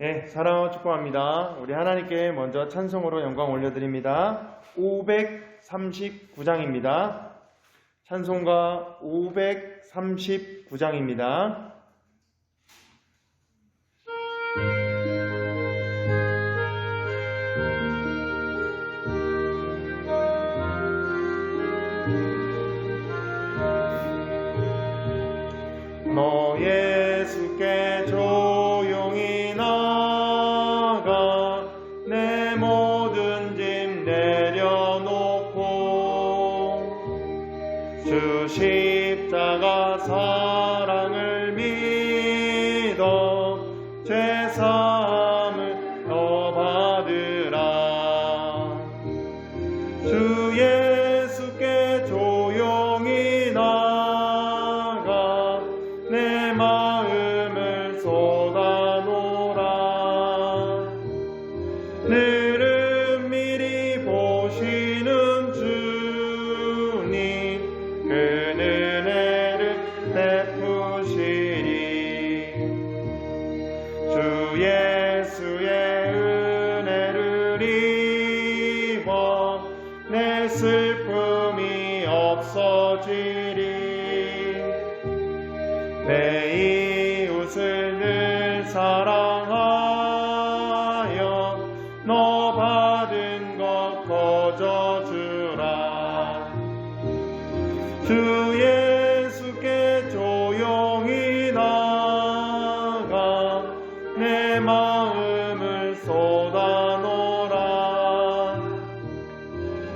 네, 사랑하고 축복합니다. 우리 하나님께 먼저 찬송으로 영광 올려드립니다. 539장입니다. 찬송가 539장입니다. 너 예수께 조용히 나가 내 모든 짐 내려놓고 주 십자가 사랑을 믿어 죄사함을 너 받으라. 주 예수께 조용히 나가 내 마음을 쏟아놓으라. 늘은 미리 보시는 주님 그 은혜를 베푸시리. 주 예수의 은혜를 입어 내 슬픔이 없어지리. 내 이웃을 늘 사랑하여 너 받은 것 거저주라. 주 예수께 조용히 나가 내 마음을 쏟아놓으라.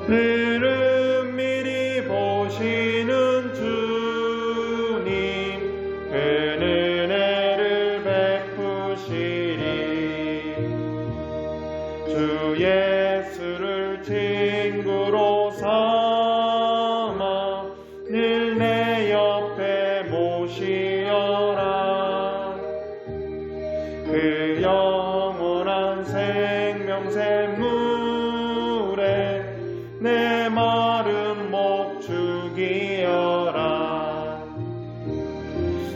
늘은 미리 보시는 주님 그 은혜를 베푸시리. 주 예수를 친구로 삼아 늘 내 옆에 모시어라. 그 영원한 생명샘물에 내 마른 목 죽이어라.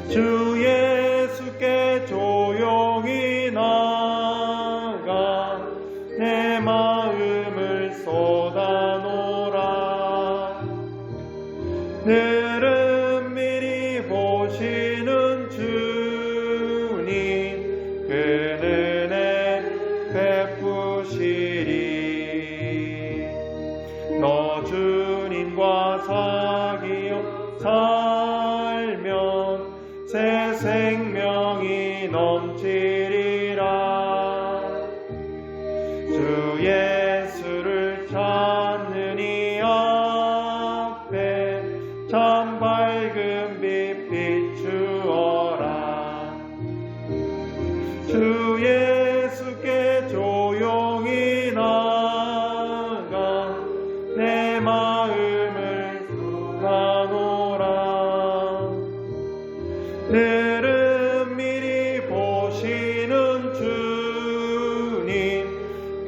주 예수께 조용히 나가 내 마음을 쏟아놓으라. 늘은 미리 보시는 주님 그 은혜 베푸시리. 너 주님과 사귀어 살면 새 생명이 넘치리라. 주 예수를 찾는 이 앞에 참 밝은 빛 비추어라. 주 예수께 조용히 나가 내 마음을 쏟아놓으라. 늘은 미리 보시는 주님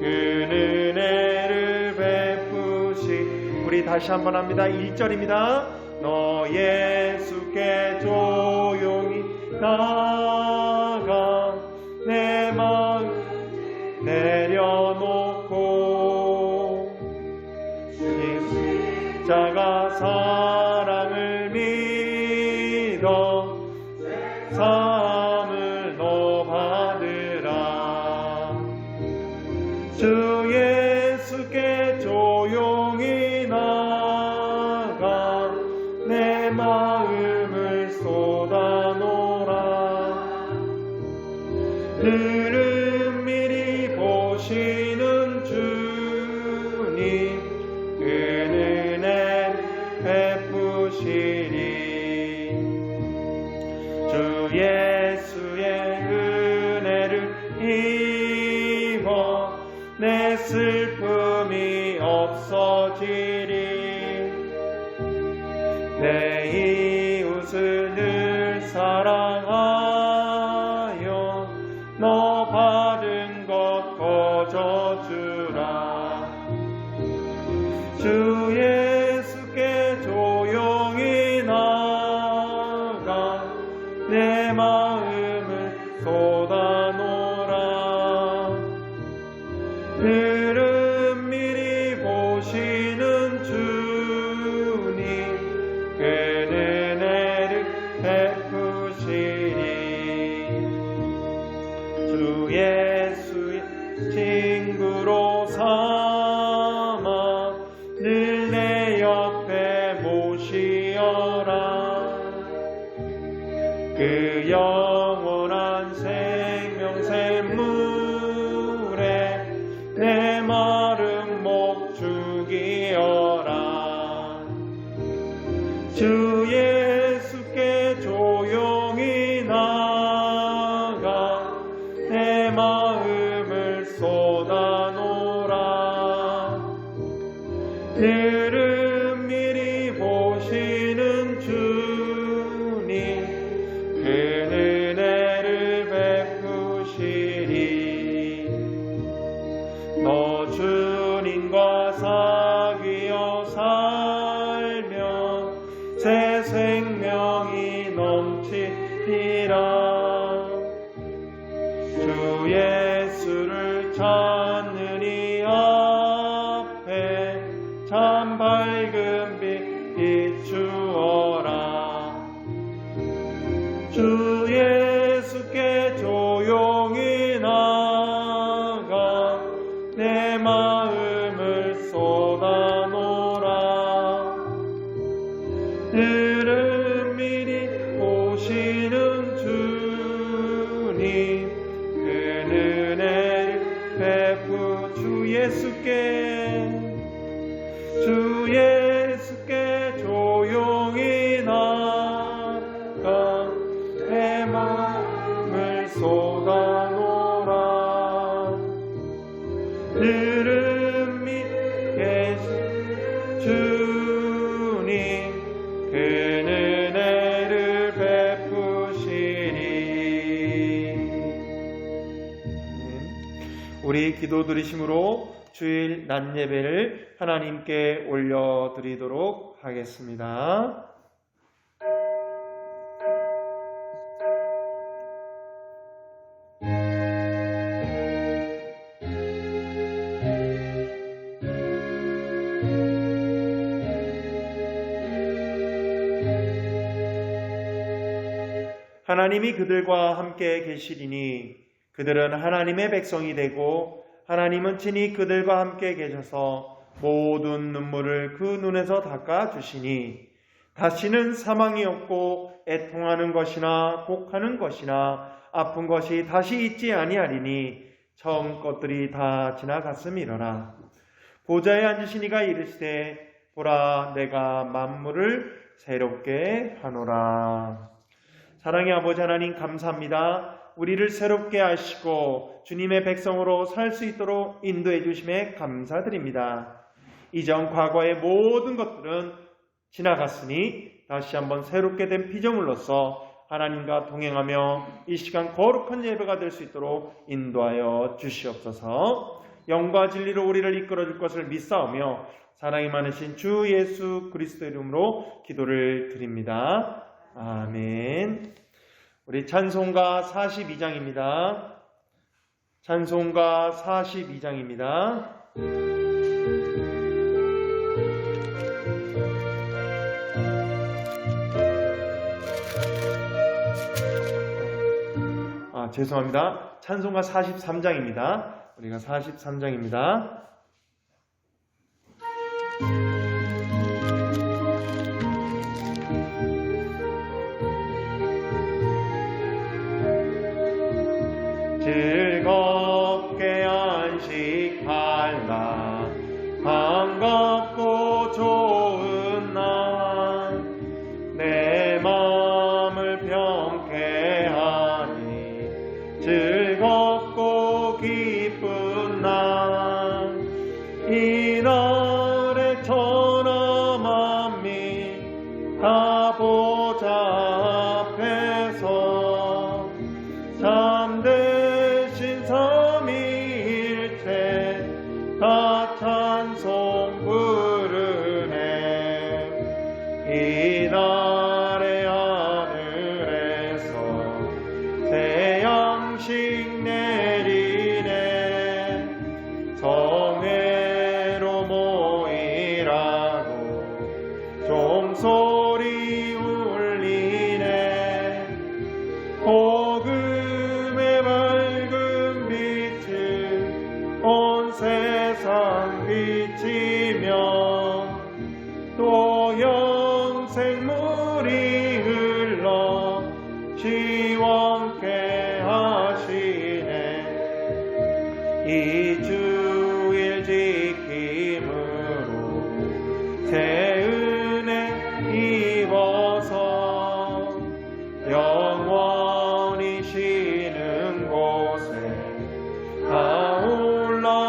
그 은혜를 베푸시. 우리 다시 한번 합니다. 1절입니다. 너 예수께 조용히 나가 내 마음 내려놓고 십자가 사랑을 믿어 사함을 너 받으라. 주 예수께 조용히 나가 내 마음을 쏟아놓으라. 늘은 미리 보시는 주님 그 은혜 베푸시리. 주 예수의 은혜를 입어 내 슬픔이 없어지리. 내 이웃을 늘 사랑하여 너 받은 것 거저주라. 주 예수께 조용히 나가 내 마음을 쏟아놓으라. 주 예수의 친구로 삼아 늘 내 옆에 모시어라. 그 영원한 생명 샘물에 내 마른 목 죽이어라. 주 예수께 조용히 나가 내 마음을 쏟아놓으라. 들은 미리 보시는 주님 그 은혜를 베푸시리. 너 주님과 사귀어 살면 새 생명이 넘치리라. 주 예수를 찾는 이 앞에 참 밝은 빛 비추어라. 주 예수께 조용히 나가 내 마음을 쏟아놓으라. 들은 미리 오시는 주님 그 은혜를 베푸. 주 예수께 조용히 나가 내 마음을 쏟아놓으라. 들은 밑 계신 주님 그 은혜를 베푸시리. 우리 기도 드리심으로 주일 낮 예배를 하나님께 올려드리도록 하겠습니다. 하나님이 그들과 함께 계시리니 그들은 하나님의 백성이 되고 하나님은 친히 그들과 함께 계셔서 모든 눈물을 그 눈에서 닦아주시니 다시는 사망이 없고 애통하는 것이나 곡하는 것이나 아픈 것이 다시 있지 아니하리니 처음 것들이 다 지나갔음이로라. 보좌에 앉으신 이가 이르시되 보라 내가 만물을 새롭게 하노라. 사랑의 아버지 하나님 감사합니다. 우리를 새롭게 하시고 주님의 백성으로 살 수 있도록 인도해 주심에 감사드립니다. 이전 과거의 모든 것들은 지나갔으니 다시 한번 새롭게 된 피조물로서 하나님과 동행하며 이 시간 거룩한 예배가 될 수 있도록 인도하여 주시옵소서. 영과 진리로 우리를 이끌어 줄 것을 믿사오며 사랑이 많으신 주 예수 그리스도의 이름으로 기도를 드립니다. 아멘. 우리 찬송가 42장입니다. 찬송가 42장입니다. 죄송합니다. 찬송가 43장입니다. 우리가 43장입니다. 즐겁게 안식할라 반갑고 좋은 날 내 마음을 평쾌하니 즐겁고 기쁜 날 이 날에 천하 만민 다 보좌 앞에서 참되신 삼위일체 다 찬송 부르네. 이 날의 하늘에서 새 양식 내리네. 비치며 또 영생물이 흘러 시원케 하시네. 이 주일 지킴으로 새 은혜 입어서 영원히 쉬는 곳에 다 올라갑시다.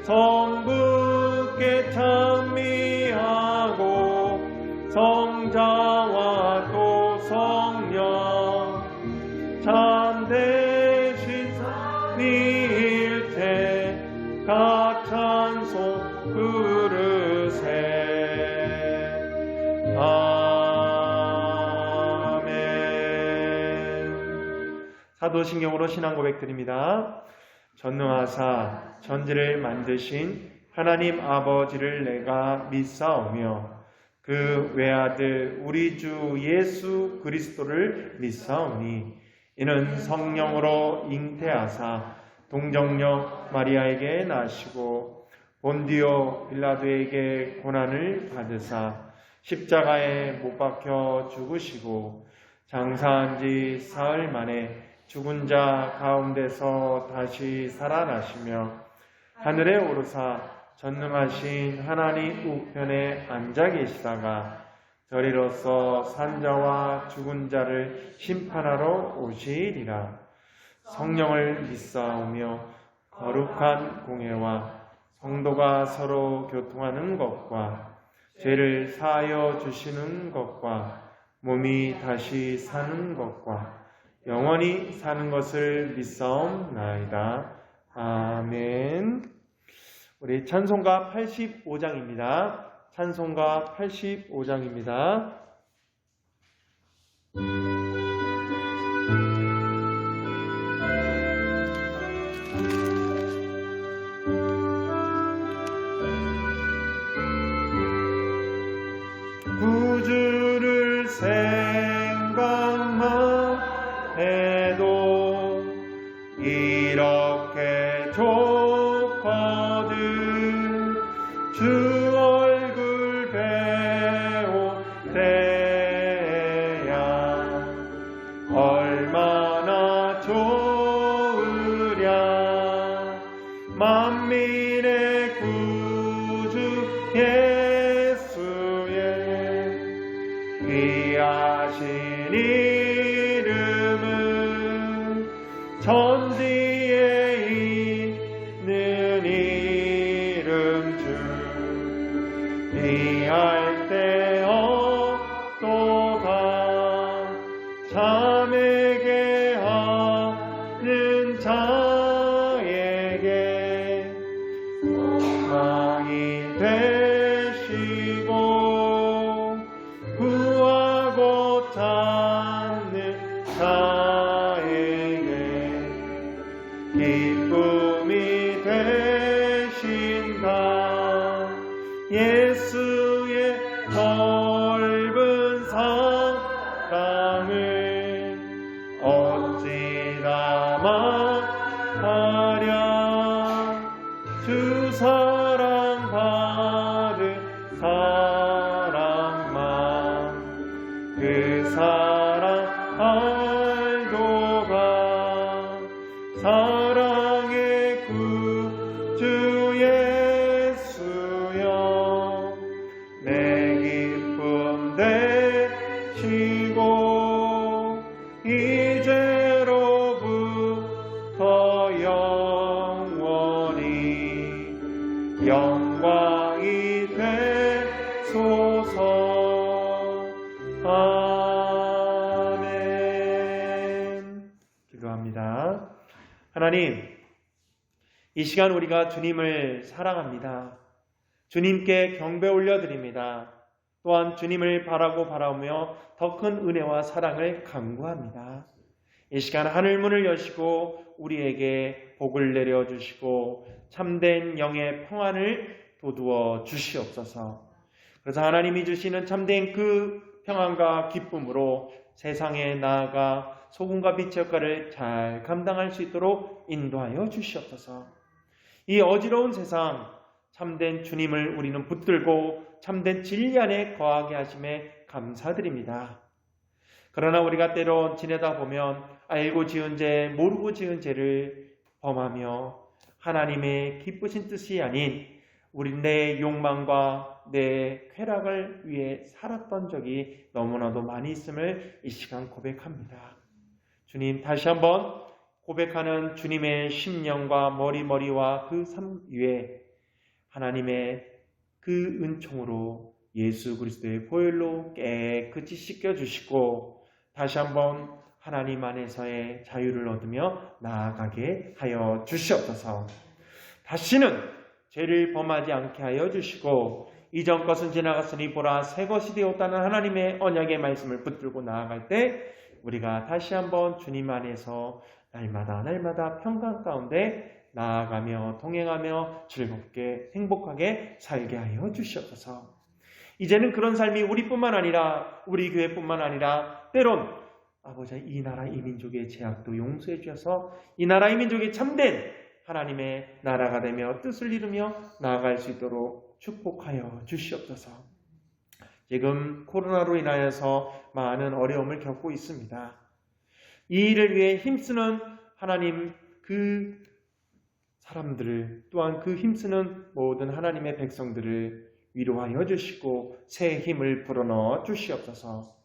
성부께 찬미하고 성자와 또 성령 참되신 삼위일체 가찬송 부르세. 아멘. 사도신경으로 신앙 고백드립니다. 전능하사 천지를 만드신 하나님 아버지를 내가 믿사오며 그 외아들 우리 주 예수 그리스도를 믿사오니 이는 성령으로 잉태하사 동정녀 마리아에게 나시고 본디오 빌라도에게 고난을 받으사 십자가에 못 박혀 죽으시고 장사한 지 사흘 만에 죽은 자 가운데서 다시 살아나시며 하늘에 오르사 전능하신 하나님 우편에 앉아 계시다가 저리로서 산자와 죽은 자를 심판하러 오시리라. 성령을 믿사오며 거룩한 공회와 성도가 서로 교통하는 것과 죄를 사하여 주시는 것과 몸이 다시 사는 것과 영원히 사는 것을 믿사옵나이다. 아멘. 우리 찬송가 85장입니다. 찬송가 85장입니다. 구주를 생각만 해도 이렇게 좋거든. 주 얼굴 배울 때야 얼마나 좋으랴. 만민의 구주 예수의 귀하신 이름은 천지에 있는 이름 중 이할 때 없도다. 잠에게 하는 자에게 소망이 되시고 구하고 찾는 자에게 기쁨이 되신다. 예수의 넓은 사랑을 어찌나 말하랴. 주 사랑 받은 사랑만 그 사랑 알도가. 사랑의 구주 예수여 내 기쁨 되시고 이제로부터 영원히 영광이 되소서. 아멘. 기도합니다. 하나님, 이 시간 우리가 주님을 사랑합니다. 주님께 경배 올려드립니다. 또한 주님을 바라보며 더 큰 은혜와 사랑을 간구합니다. 이 시간 하늘문을 여시고 우리에게 복을 내려주시고 참된 영의 평안을 돋우어 주시옵소서. 그래서 하나님이 주시는 참된 그 평안과 기쁨으로 세상에 나아가 소금과 빛의 역할을 잘 감당할 수 있도록 인도하여 주시옵소서. 이 어지러운 세상 참된 주님을 우리는 붙들고 참된 진리 안에 거하게 하심에 감사드립니다. 그러나 우리가 때로 지내다 보면 알고 지은 죄, 모르고 지은 죄를 범하며 하나님의 기쁘신 뜻이 아닌 우리 내 욕망과 내 쾌락을 위해 살았던 적이 너무나도 많이 있음을 이 시간 고백합니다. 주님, 다시 한번 고백하는 주님의 심령과 머리와 그 삶 위에 하나님의 그 은총으로 예수 그리스도의 보혈로 깨끗이 씻겨주시고 다시 한번 하나님 안에서의 자유를 얻으며 나아가게 하여 주시옵소서. 다시는 죄를 범하지 않게 하여 주시고 이전 것은 지나갔으니 보라 새 것이 되었다는 하나님의 언약의 말씀을 붙들고 나아갈 때 우리가 다시 한번 주님 안에서 날마다 평강 가운데 나아가며 동행하며 즐겁게 행복하게 살게 하여 주시옵소서. 이제는 그런 삶이 우리뿐만 아니라 우리 교회뿐만 아니라 때론 아버지 이 나라 이 민족의 죄악도 용서해 주셔서 이 나라 이 민족이 참된 하나님의 나라가 되며 뜻을 이루며 나아갈 수 있도록 축복하여 주시옵소서. 지금 코로나로 인하여서 많은 어려움을 겪고 있습니다. 이 일을 위해 힘쓰는 하나님 그 사람들을 또한 그 힘쓰는 모든 하나님의 백성들을 위로하여 주시고 새 힘을 불어넣어 주시옵소서.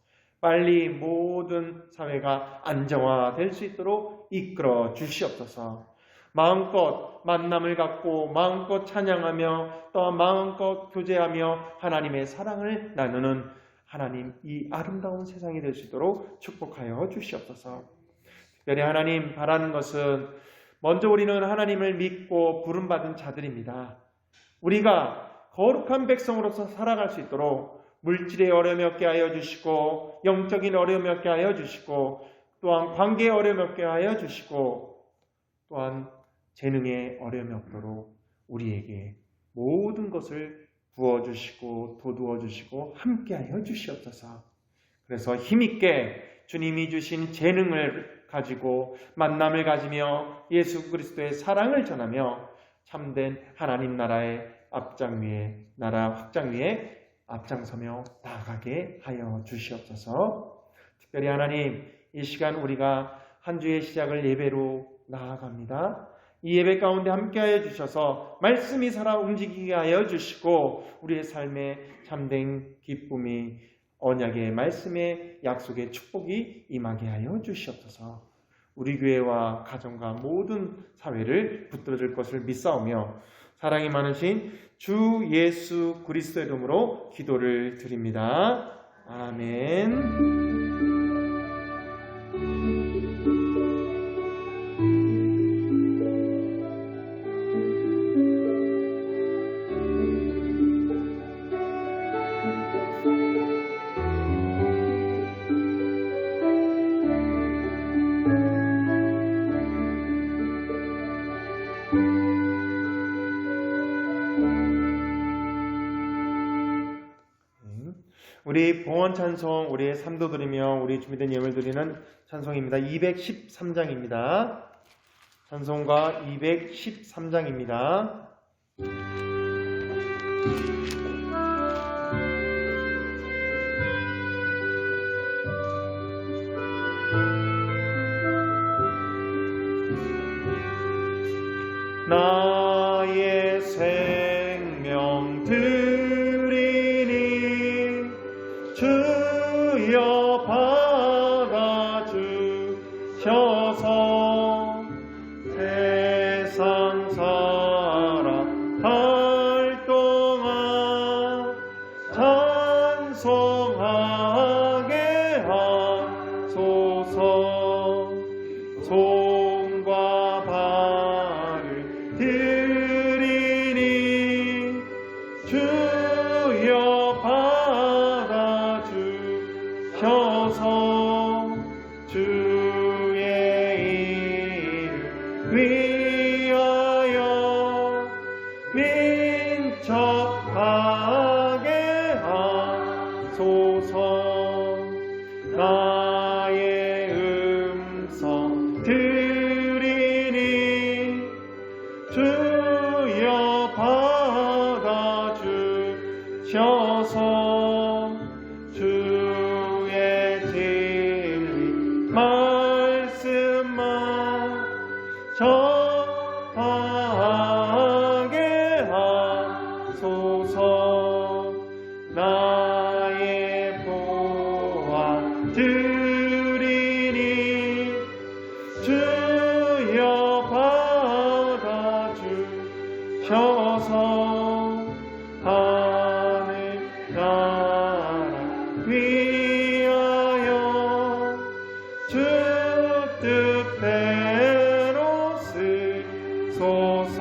빨리 모든 사회가 안정화될 수 있도록 이끌어 주시옵소서. 마음껏 만남을 갖고 마음껏 찬양하며 또 마음껏 교제하며 하나님의 사랑을 나누는 하나님 이 아름다운 세상이 될 수 있도록 축복하여 주시옵소서. 특별히 하나님 바라는 것은 먼저 우리는 하나님을 믿고 부름받은 자들입니다. 우리가 거룩한 백성으로서 살아갈 수 있도록 물질의 어려움이 없게 하여 주시고 영적인 어려움이 없게 하여 주시고 또한 관계의 어려움이 없게 하여 주시고 또한 재능의 어려움이 없도록 우리에게 모든 것을 부어주시고 도두어주시고 함께하여 주시옵소서. 그래서 힘있게 주님이 주신 재능을 가지고 만남을 가지며 예수 그리스도의 사랑을 전하며 참된 하나님 나라의 앞장 위에 나라 확장 위에 앞장서며 나아가게 하여 주시옵소서. 특별히 하나님 이 시간 우리가 한 주의 시작을 예배로 나아갑니다. 이 예배 가운데 함께하여 주셔서 말씀이 살아 움직이게 하여 주시고 우리의 삶에 참된 기쁨이 언약의 말씀의 약속의 축복이 임하게 하여 주시옵소서. 우리 교회와 가정과 모든 사회를 붙들어줄 것을 믿사오며 사랑이 많으신 주 예수 그리스도의 이름으로 기도를 드립니다. 아멘. 우리 봉헌 찬송 우리의 삶도 드리며 우리 준비된 예물 드리는 찬송입니다. 213장입니다. 찬송가 213장입니다. 나의 생명 드리니 주여 받아주셔서 세상 살아갈 동안 찬송하게 하소서. 손과 발을 드리니 주여 받아주셔서 주의 이름 위하여 민첩하게 하소서. 나의 음성 들으니 주여 하늘나라 위하여 주 뜻대로 쓰소서.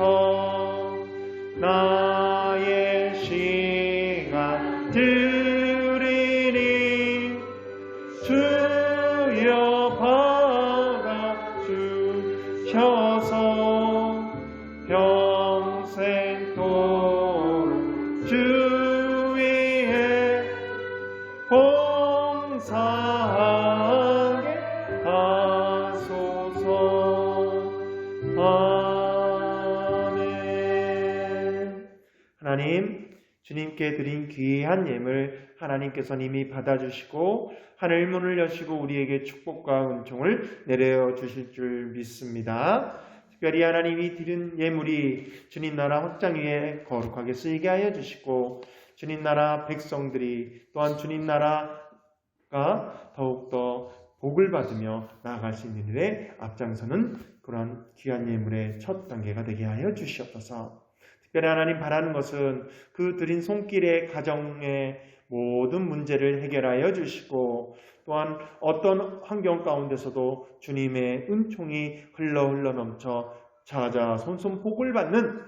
나의 시간 드리니 주여 받아주셔서 평생토록 주 위에 봉사하게 하소서. 아멘. 하나님, 주님께 드린 귀한 예물 하나님께서는 이미 받아주시고 하늘 문을 여시고 우리에게 축복과 은총을 내려 주실 줄 믿습니다. 특별히 하나님이 드린 예물이 주님 나라 확장 위에 거룩하게 쓰이게 하여 주시고 주님 나라 백성들이 또한 주님 나라가 더욱더 복을 받으며 나아갈 수 있는 일에 앞장서는 그러한 귀한 예물의 첫 단계가 되게 하여 주시옵소서. 특별히 하나님 바라는 것은 그 드린 손길의 가정의 모든 문제를 해결하여 주시고 또한 어떤 환경 가운데서도 주님의 은총이 흘러 넘쳐 찾아 손손 복을 받는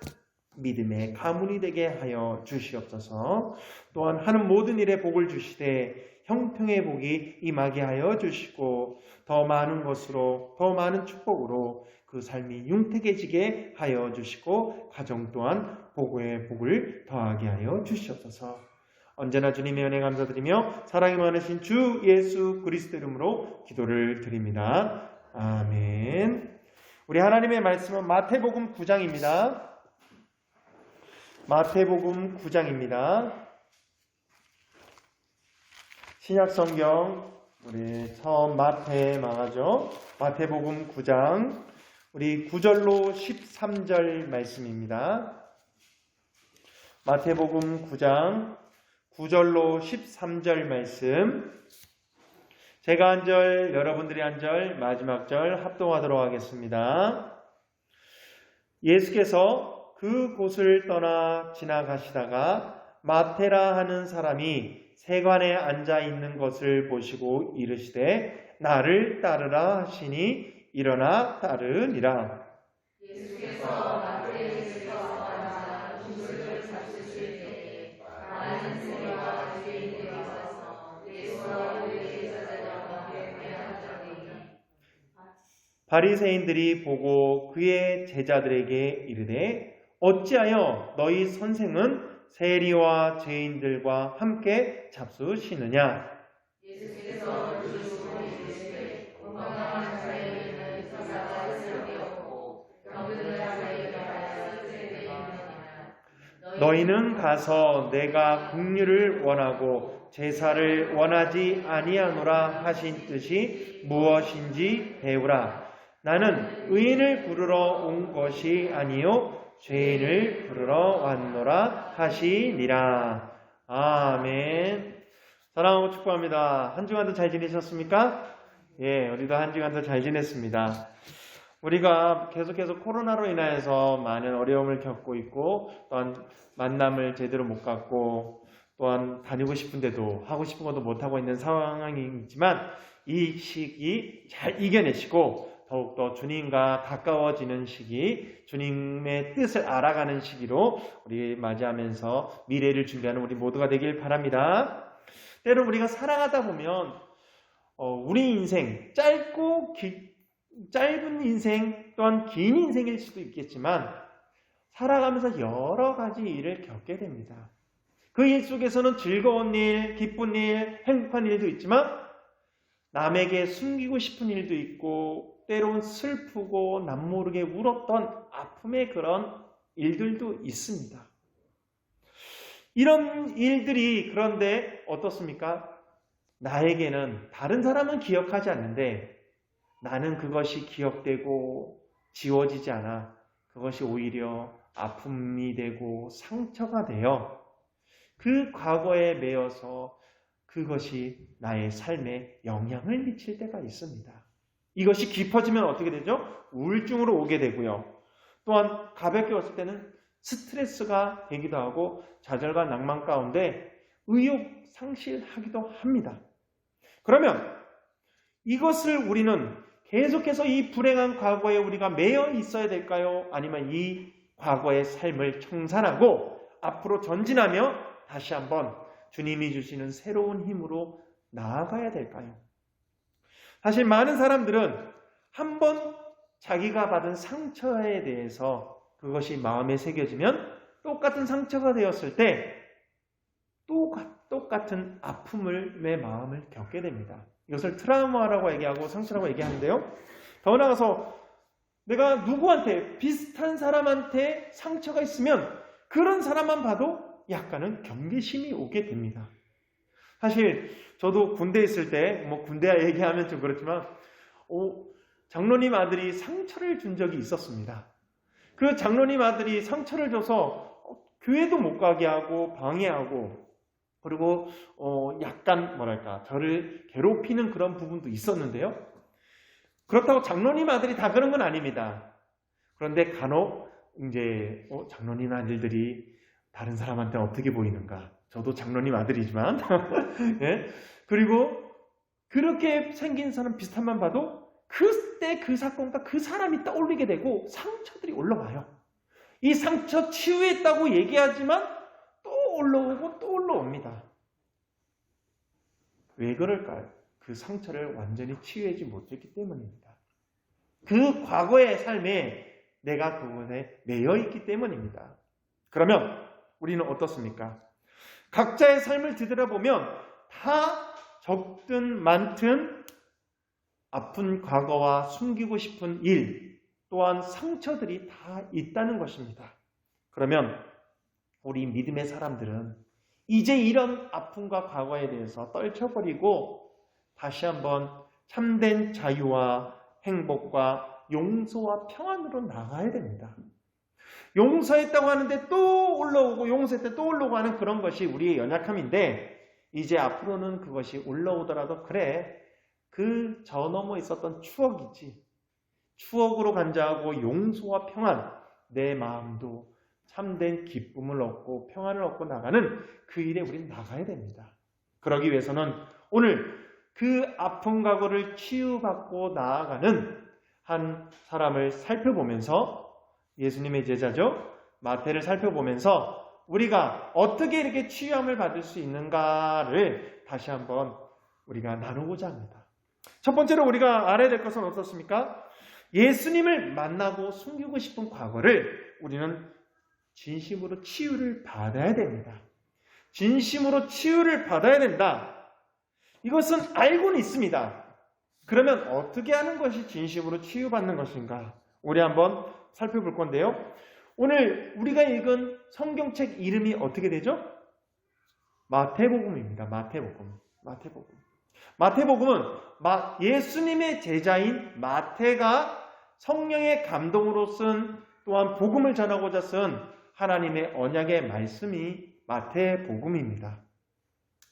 믿음의 가문이 되게 하여 주시옵소서. 또한 하는 모든 일에 복을 주시되 형통의 복이 임하게 하여 주시고 더 많은 것으로 더 많은 축복으로 그 삶이 융택해지게 하여 주시고 가정 또한 복의 복을 더하게 하여 주시옵소서. 언제나 주님의 은혜 감사드리며 사랑이 많으신 주 예수 그리스도 이름으로 기도를 드립니다. 아멘. 우리 하나님의 말씀은 마태복음 9장입니다. 마태복음 9장입니다. 신약성경 우리 처음 마태 망하죠. 마태복음 9장 우리 9절로 13절 말씀입니다. 마태복음 9장 9절로 13절 말씀, 제가 한 절, 여러분들이 한 절, 마지막 절 합동하도록 하겠습니다. 예수께서 그 곳을 떠나 지나가시다가 마테라 하는 사람이 세관에 앉아 있는 것을 보시고 이르시되 나를 따르라 하시니 일어나 따르니라. 예수께서 마태에서 앉아 줄을 잡수실 때 많은 세리와 죄인들이 와서 예수와 그의 제자들과 함께 앉았더니 바리새인들이 보고 그의 제자들에게 이르되 어찌하여 너희 선생은 세리와 죄인들과 함께 잡수시느냐? 예수께서 주시고 이르시되 건강한 자에게는 저자가 쓸데 없고 병든 자에게 하여 쓸데 있느니라. 너희는 가서 내가 긍휼을 원하고 제사를 원하지 아니하노라 하신 뜻이 무엇인지 배우라. 나는 의인을 부르러 온 것이 아니요 죄인을 부르러 왔노라 하시니라. 아멘. 사랑하고 축복합니다. 한 주간도 잘 지내셨습니까? 예, 우리도 한 주간도 잘 지냈습니다. 우리가 계속해서 코로나로 인하여서 많은 어려움을 겪고 있고 또한 만남을 제대로 못 갖고 또한 다니고 싶은데도 하고 싶은 것도 못하고 있는 상황이지만 이 시기 잘 이겨내시고 더욱더 주님과 가까워지는 시기, 주님의 뜻을 알아가는 시기로 우리 맞이하면서 미래를 준비하는 우리 모두가 되길 바랍니다. 때로 우리가 살아가다 보면 우리 인생, 짧은 인생 또한 긴 인생일 수도 있겠지만 살아가면서 여러 가지 일을 겪게 됩니다. 그 일 속에서는 즐거운 일, 기쁜 일, 행복한 일도 있지만 남에게 숨기고 싶은 일도 있고 때론 슬프고 남모르게 울었던 아픔의 그런 일들도 있습니다. 이런 일들이 그런데 어떻습니까? 나에게는 다른 사람은 기억하지 않는데 나는 그것이 기억되고 지워지지 않아 그것이 오히려 아픔이 되고 상처가 되어 그 과거에 매여서 그것이 나의 삶에 영향을 미칠 때가 있습니다. 이것이 깊어지면 어떻게 되죠? 우울증으로 오게 되고요. 또한 가볍게 왔을 때는 스트레스가 되기도 하고 좌절과 낭만 가운데 의욕 상실하기도 합니다. 그러면 이것을 우리는 계속해서 이 불행한 과거에 우리가 매여 있어야 될까요? 아니면 이 과거의 삶을 청산하고 앞으로 전진하며 다시 한번 주님이 주시는 새로운 힘으로 나아가야 될까요? 사실 많은 사람들은 한번 자기가 받은 상처에 대해서 그것이 마음에 새겨지면 똑같은 상처가 되었을 때 똑같은 아픔을 내 마음을 겪게 됩니다. 이것을 트라우마라고 얘기하고 상처라고 얘기하는데요. 더 나아가서 내가 누구한테 비슷한 사람한테 상처가 있으면 그런 사람만 봐도 약간은 경계심이 오게 됩니다. 사실 저도 군대에 있을 때 군대 얘기하면 좀 그렇지만 장로님 아들이 상처를 준 적이 있었습니다. 그 장로님 아들이 상처를 줘서 교회도 못 가게 하고 방해하고 그리고 약간 저를 괴롭히는 그런 부분도 있었는데요. 그렇다고 장로님 아들이 다 그런 건 아닙니다. 그런데 간혹 이제 장로님 아들들이 다른 사람한테 어떻게 보이는가? 저도 장로님 아들이지만 네? 그리고 그렇게 생긴 사람 비슷한만 봐도 그때 그 사건과 그 사람이 떠올리게 되고 상처들이 올라와요. 이 상처 치유했다고 얘기하지만 또 올라오고 또 올라옵니다. 왜 그럴까요? 그 상처를 완전히 치유하지 못했기 때문입니다. 그 과거의 삶에 내가 그것에 매여 있기 때문입니다. 그러면 우리는 어떻습니까? 각자의 삶을 뒤돌아보면 다 적든 많든 아픈 과거와 숨기고 싶은 일 또한 상처들이 다 있다는 것입니다. 그러면 우리 믿음의 사람들은 이제 이런 아픔과 과거에 대해서 떨쳐버리고 다시 한번 참된 자유와 행복과 용서와 평안으로 나가야 됩니다. 용서했다고 하는데 또 올라오고 용서했을 때 또 올라오고 하는 그런 것이 우리의 연약함인데 이제 앞으로는 그것이 올라오더라도 그래 그 저 너머 있었던 추억이지. 추억으로 간자하고 용서와 평안 내 마음도 참된 기쁨을 얻고 평안을 얻고 나가는 그 일에 우리는 나가야 됩니다. 그러기 위해서는 오늘 그 아픈 과거를 치유받고 나아가는 한 사람을 살펴보면서 예수님의 제자죠. 마태를 살펴보면서 우리가 어떻게 이렇게 치유함을 받을 수 있는가를 다시 한번 우리가 나누고자 합니다. 첫 번째로 우리가 알아야 될 것은 어떻습니까? 예수님을 만나고 숨기고 싶은 과거를 우리는 진심으로 치유를 받아야 됩니다. 진심으로 치유를 받아야 된다. 이것은 알고는 있습니다. 그러면 어떻게 하는 것이 진심으로 치유받는 것인가? 우리 한번 살펴볼 건데요. 오늘 우리가 읽은 성경책 이름이 어떻게 되죠? 마태복음입니다. 마태복음은 예수님의 제자인 마태가 성령의 감동으로 쓴 또한 복음을 전하고자 쓴 하나님의 언약의 말씀이 마태복음입니다.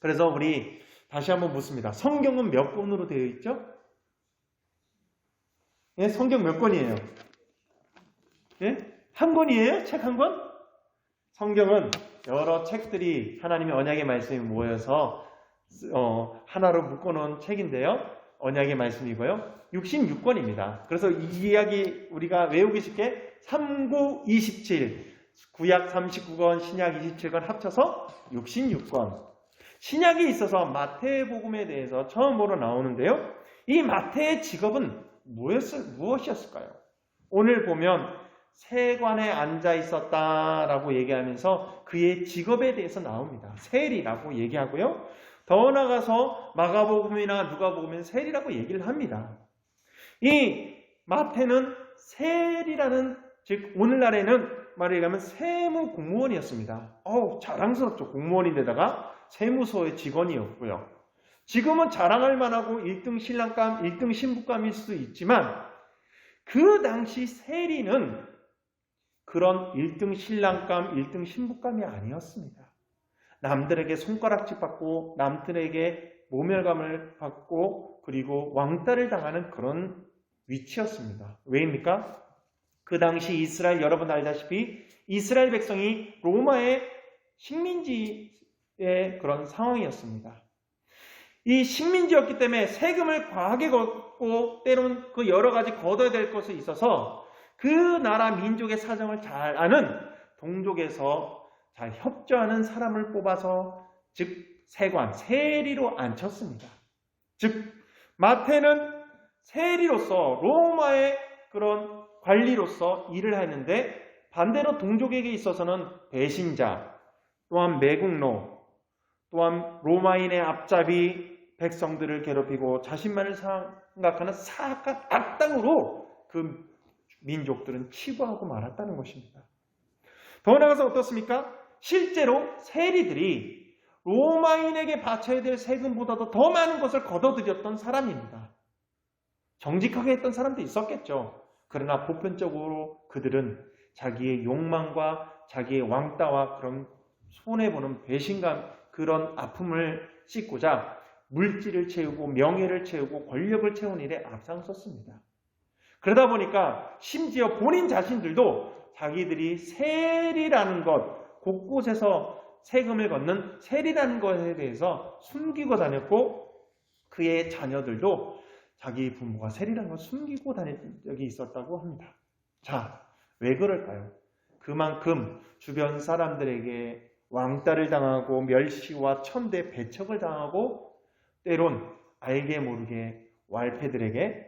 그래서 우리 다시 한번 묻습니다. 성경은 몇 권으로 되어 있죠? 예, 성경 몇 권이에요? 예? 한 권이에요? 책 한 권? 성경은 여러 책들이 하나님의 언약의 말씀이 모여서 하나로 묶어놓은 책인데요. 언약의 말씀이고요. 66권입니다. 그래서 이 이야기 우리가 외우기 쉽게 3927 구약 39권, 신약 27권 합쳐서 66권. 신약에 있어서 마태복음에 대해서 처음으로 나오는데요. 이 마태의 직업은 무엇이었을까요? 오늘 보면 세관에 앉아 있었다라고 얘기하면서 그의 직업에 대해서 나옵니다. 세리라고 얘기하고요. 더 나아가서 마가복음이나 누가복음은 세리라고 얘기를 합니다. 이 마태는 세리라는 즉 오늘날에는 말하자면 세무 공무원이었습니다. 자랑스럽죠. 공무원인데다가 세무서의 직원이었고요. 지금은 자랑할 만하고 1등 신랑감, 1등 신부감일 수도 있지만 그 당시 세리는 그런 1등 신랑감, 1등 신부감이 아니었습니다. 남들에게 손가락질 받고 남들에게 모멸감을 받고 그리고 왕따를 당하는 그런 위치였습니다. 왜입니까? 그 당시 이스라엘, 여러분 알다시피 이스라엘 백성이 로마의 식민지의 그런 상황이었습니다. 이 식민지였기 때문에 세금을 과하게 걷고 때로는 그 여러 가지 걷어야 될 것이 있어서 그 나라 민족의 사정을 잘 아는 동족에서 잘 협조하는 사람을 뽑아서 즉 세관, 세리로 앉혔습니다. 즉 마태는 세리로서 로마의 그런 관리로서 일을 했는데 반대로 동족에게 있어서는 배신자, 또한 매국노, 또한 로마인의 앞잡이 백성들을 괴롭히고 자신만을 생각하는 사악한 악당으로 그 민족들은 치부하고 말았다는 것입니다. 더 나아가서 어떻습니까? 실제로 세리들이 로마인에게 바쳐야 될 세금보다도 더 많은 것을 걷어들였던 사람입니다. 정직하게 했던 사람도 있었겠죠. 그러나 보편적으로 그들은 자기의 욕망과 자기의 왕따와 그런 손해보는 배신감, 그런 아픔을 씻고자 물질을 채우고 명예를 채우고 권력을 채우는 일에 앞장섰습니다. 그러다 보니까 심지어 본인 자신들도 자기들이 세리라는 것, 곳곳에서 세금을 걷는 세리라는 것에 대해서 숨기고 다녔고 그의 자녀들도 자기 부모가 세리라는 걸 숨기고 다닌 적이 있었다고 합니다. 자, 왜 그럴까요? 그만큼 주변 사람들에게 왕따를 당하고 멸시와 천대 배척을 당하고 때론 알게 모르게 wal패들에게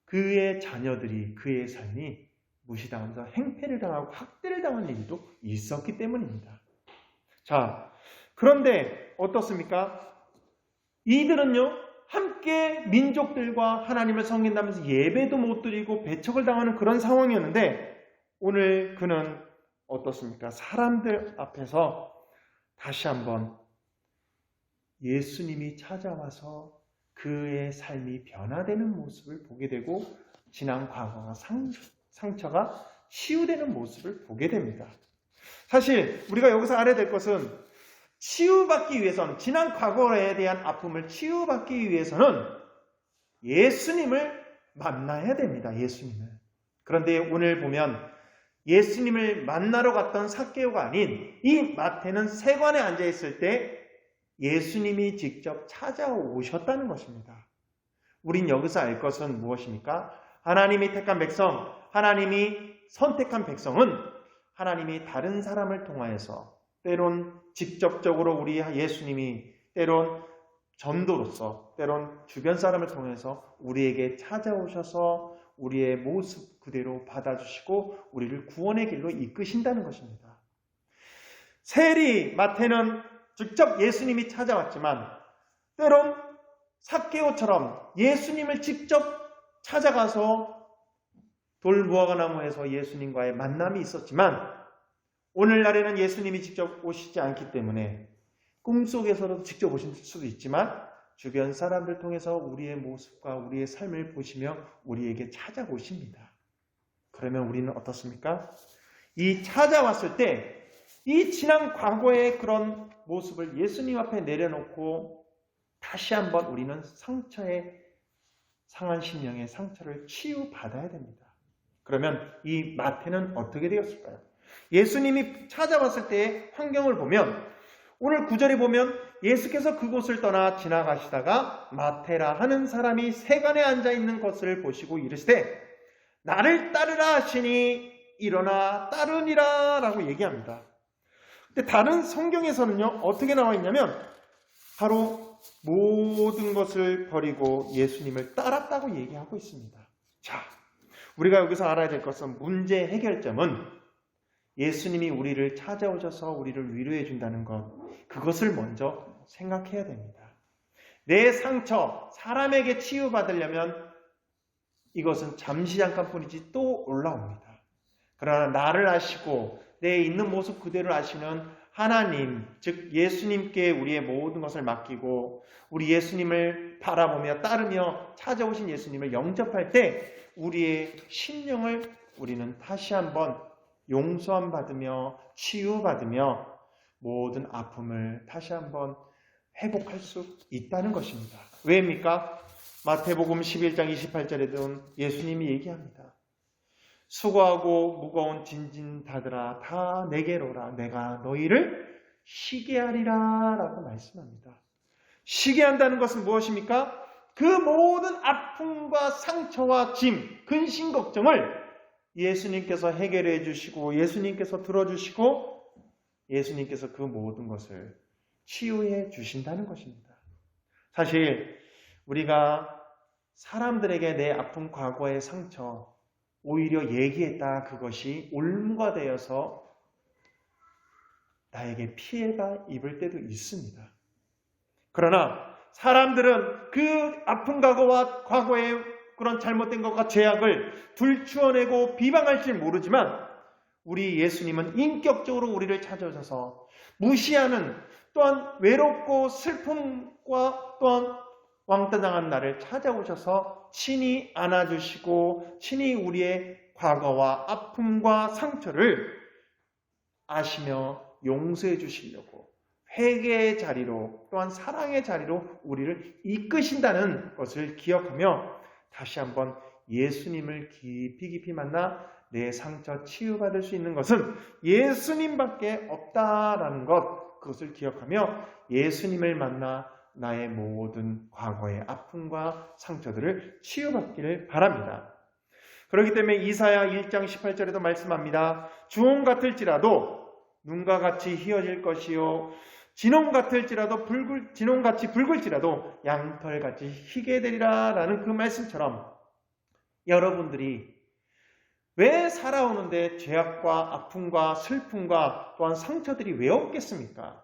그의 자녀들이 그의 삶이 무시당하면서 행패를 당하고 학대를 당한 일도 있었기 때문입니다. 자, 그런데 어떻습니까? 이들은요 함께 민족들과 하나님을 섬긴다면서 예배도 못 드리고 배척을 당하는 그런 상황이었는데 오늘 그는 어떻습니까? 사람들 앞에서 다시 한번 예수님이 찾아와서 그의 삶이 변화되는 모습을 보게 되고 지난 과거가 상처가 치유되는 모습을 보게 됩니다. 사실 우리가 여기서 알아야 될 것은 치유받기 위해서는 지난 과거에 대한 아픔을 치유받기 위해서는 예수님을 만나야 됩니다. 예수님을. 그런데 오늘 보면 예수님을 만나러 갔던 삭개오가 아닌 이 마태는 세관에 앉아있을 때 예수님이 직접 찾아오셨다는 것입니다. 우린 여기서 알 것은 무엇입니까? 하나님이 택한 백성, 하나님이 선택한 백성은 하나님이 다른 사람을 통하여서 때론 직접적으로 우리 예수님이 때론 전도로서 때론 주변 사람을 통해서 우리에게 찾아오셔서 우리의 모습 그대로 받아주시고 우리를 구원의 길로 이끄신다는 것입니다. 세리 마태는 직접 예수님이 찾아왔지만 때론 삭개오처럼 예수님을 직접 찾아가서 돌무화과나무에서 예수님과의 만남이 있었지만 오늘날에는 예수님이 직접 오시지 않기 때문에 꿈속에서도 직접 오실 수도 있지만 주변 사람들 통해서 우리의 모습과 우리의 삶을 보시며 우리에게 찾아오십니다. 그러면 우리는 어떻습니까? 이 찾아왔을 때 이 지난 과거의 그런 모습을 예수님 앞에 내려놓고 다시 한번 우리는 상한 심령의 상처를 치유받아야 됩니다. 그러면 이 마태는 어떻게 되었을까요? 예수님이 찾아왔을 때의 환경을 보면 오늘 9절에 보면 예수께서 그곳을 떠나 지나가시다가 마테라 하는 사람이 세간에 앉아있는 것을 보시고 이르시되 나를 따르라 하시니 일어나 따르니라 라고 얘기합니다. 근데 다른 성경에서는요 어떻게 나와 있냐면 바로 모든 것을 버리고 예수님을 따랐다고 얘기하고 있습니다. 자, 우리가 여기서 알아야 될 것은 문제 해결점은 예수님이 우리를 찾아오셔서 우리를 위로해 준다는 것, 그것을 먼저 생각해야 됩니다. 내 상처, 사람에게 치유받으려면 이것은 잠시 잠깐뿐이지 또 올라옵니다. 그러나 나를 아시고 내 있는 모습 그대로 아시는 하나님, 즉 예수님께 우리의 모든 것을 맡기고 우리 예수님을 바라보며 따르며 찾아오신 예수님을 영접할 때 우리의 심령을 우리는 다시 한번 용서함 받으며 치유받으며 모든 아픔을 다시 한번 회복할 수 있다는 것입니다. 왜입니까? 마태복음 11장 28절에도 예수님이 얘기합니다. 수고하고 무거운 짐진 자들아 다 내게로 오라. 내가 너희를 쉬게 하리라 라고 말씀합니다. 쉬게 한다는 것은 무엇입니까? 그 모든 아픔과 상처와 짐, 근심 걱정을 예수님께서 해결해 주시고 예수님께서 들어주시고 예수님께서 그 모든 것을 치유해 주신다는 것입니다. 사실 우리가 사람들에게 내 아픈 과거의 상처 오히려 얘기했다 그것이 올무가 되어서 나에게 피해가 입을 때도 있습니다. 그러나 사람들은 그 아픈 과거의 그런 잘못된 것과 죄악을 들추어내고 비방할 줄 모르지만 우리 예수님은 인격적으로 우리를 찾아오셔서 무시하는 또한 외롭고 슬픔과 또한 왕따당한 나를 찾아오셔서 친히 안아주시고 친히 우리의 과거와 아픔과 상처를 아시며 용서해 주시려고 회개의 자리로 또한 사랑의 자리로 우리를 이끄신다는 것을 기억하며 다시 한번 예수님을 깊이 만나 내 상처 치유받을 수 있는 것은 예수님밖에 없다라는 것, 그것을 기억하며 예수님을 만나 나의 모든 과거의 아픔과 상처들을 치유받기를 바랍니다. 그렇기 때문에 이사야 1장 18절에도 말씀합니다. 주홍 같을지라도 눈과 같이 희어질 것이요 진홍같이 붉을지라도 양털같이 희게 되리라 라는 그 말씀처럼 여러분들이 왜 살아오는데 죄악과 아픔과 슬픔과 또한 상처들이 왜 없겠습니까?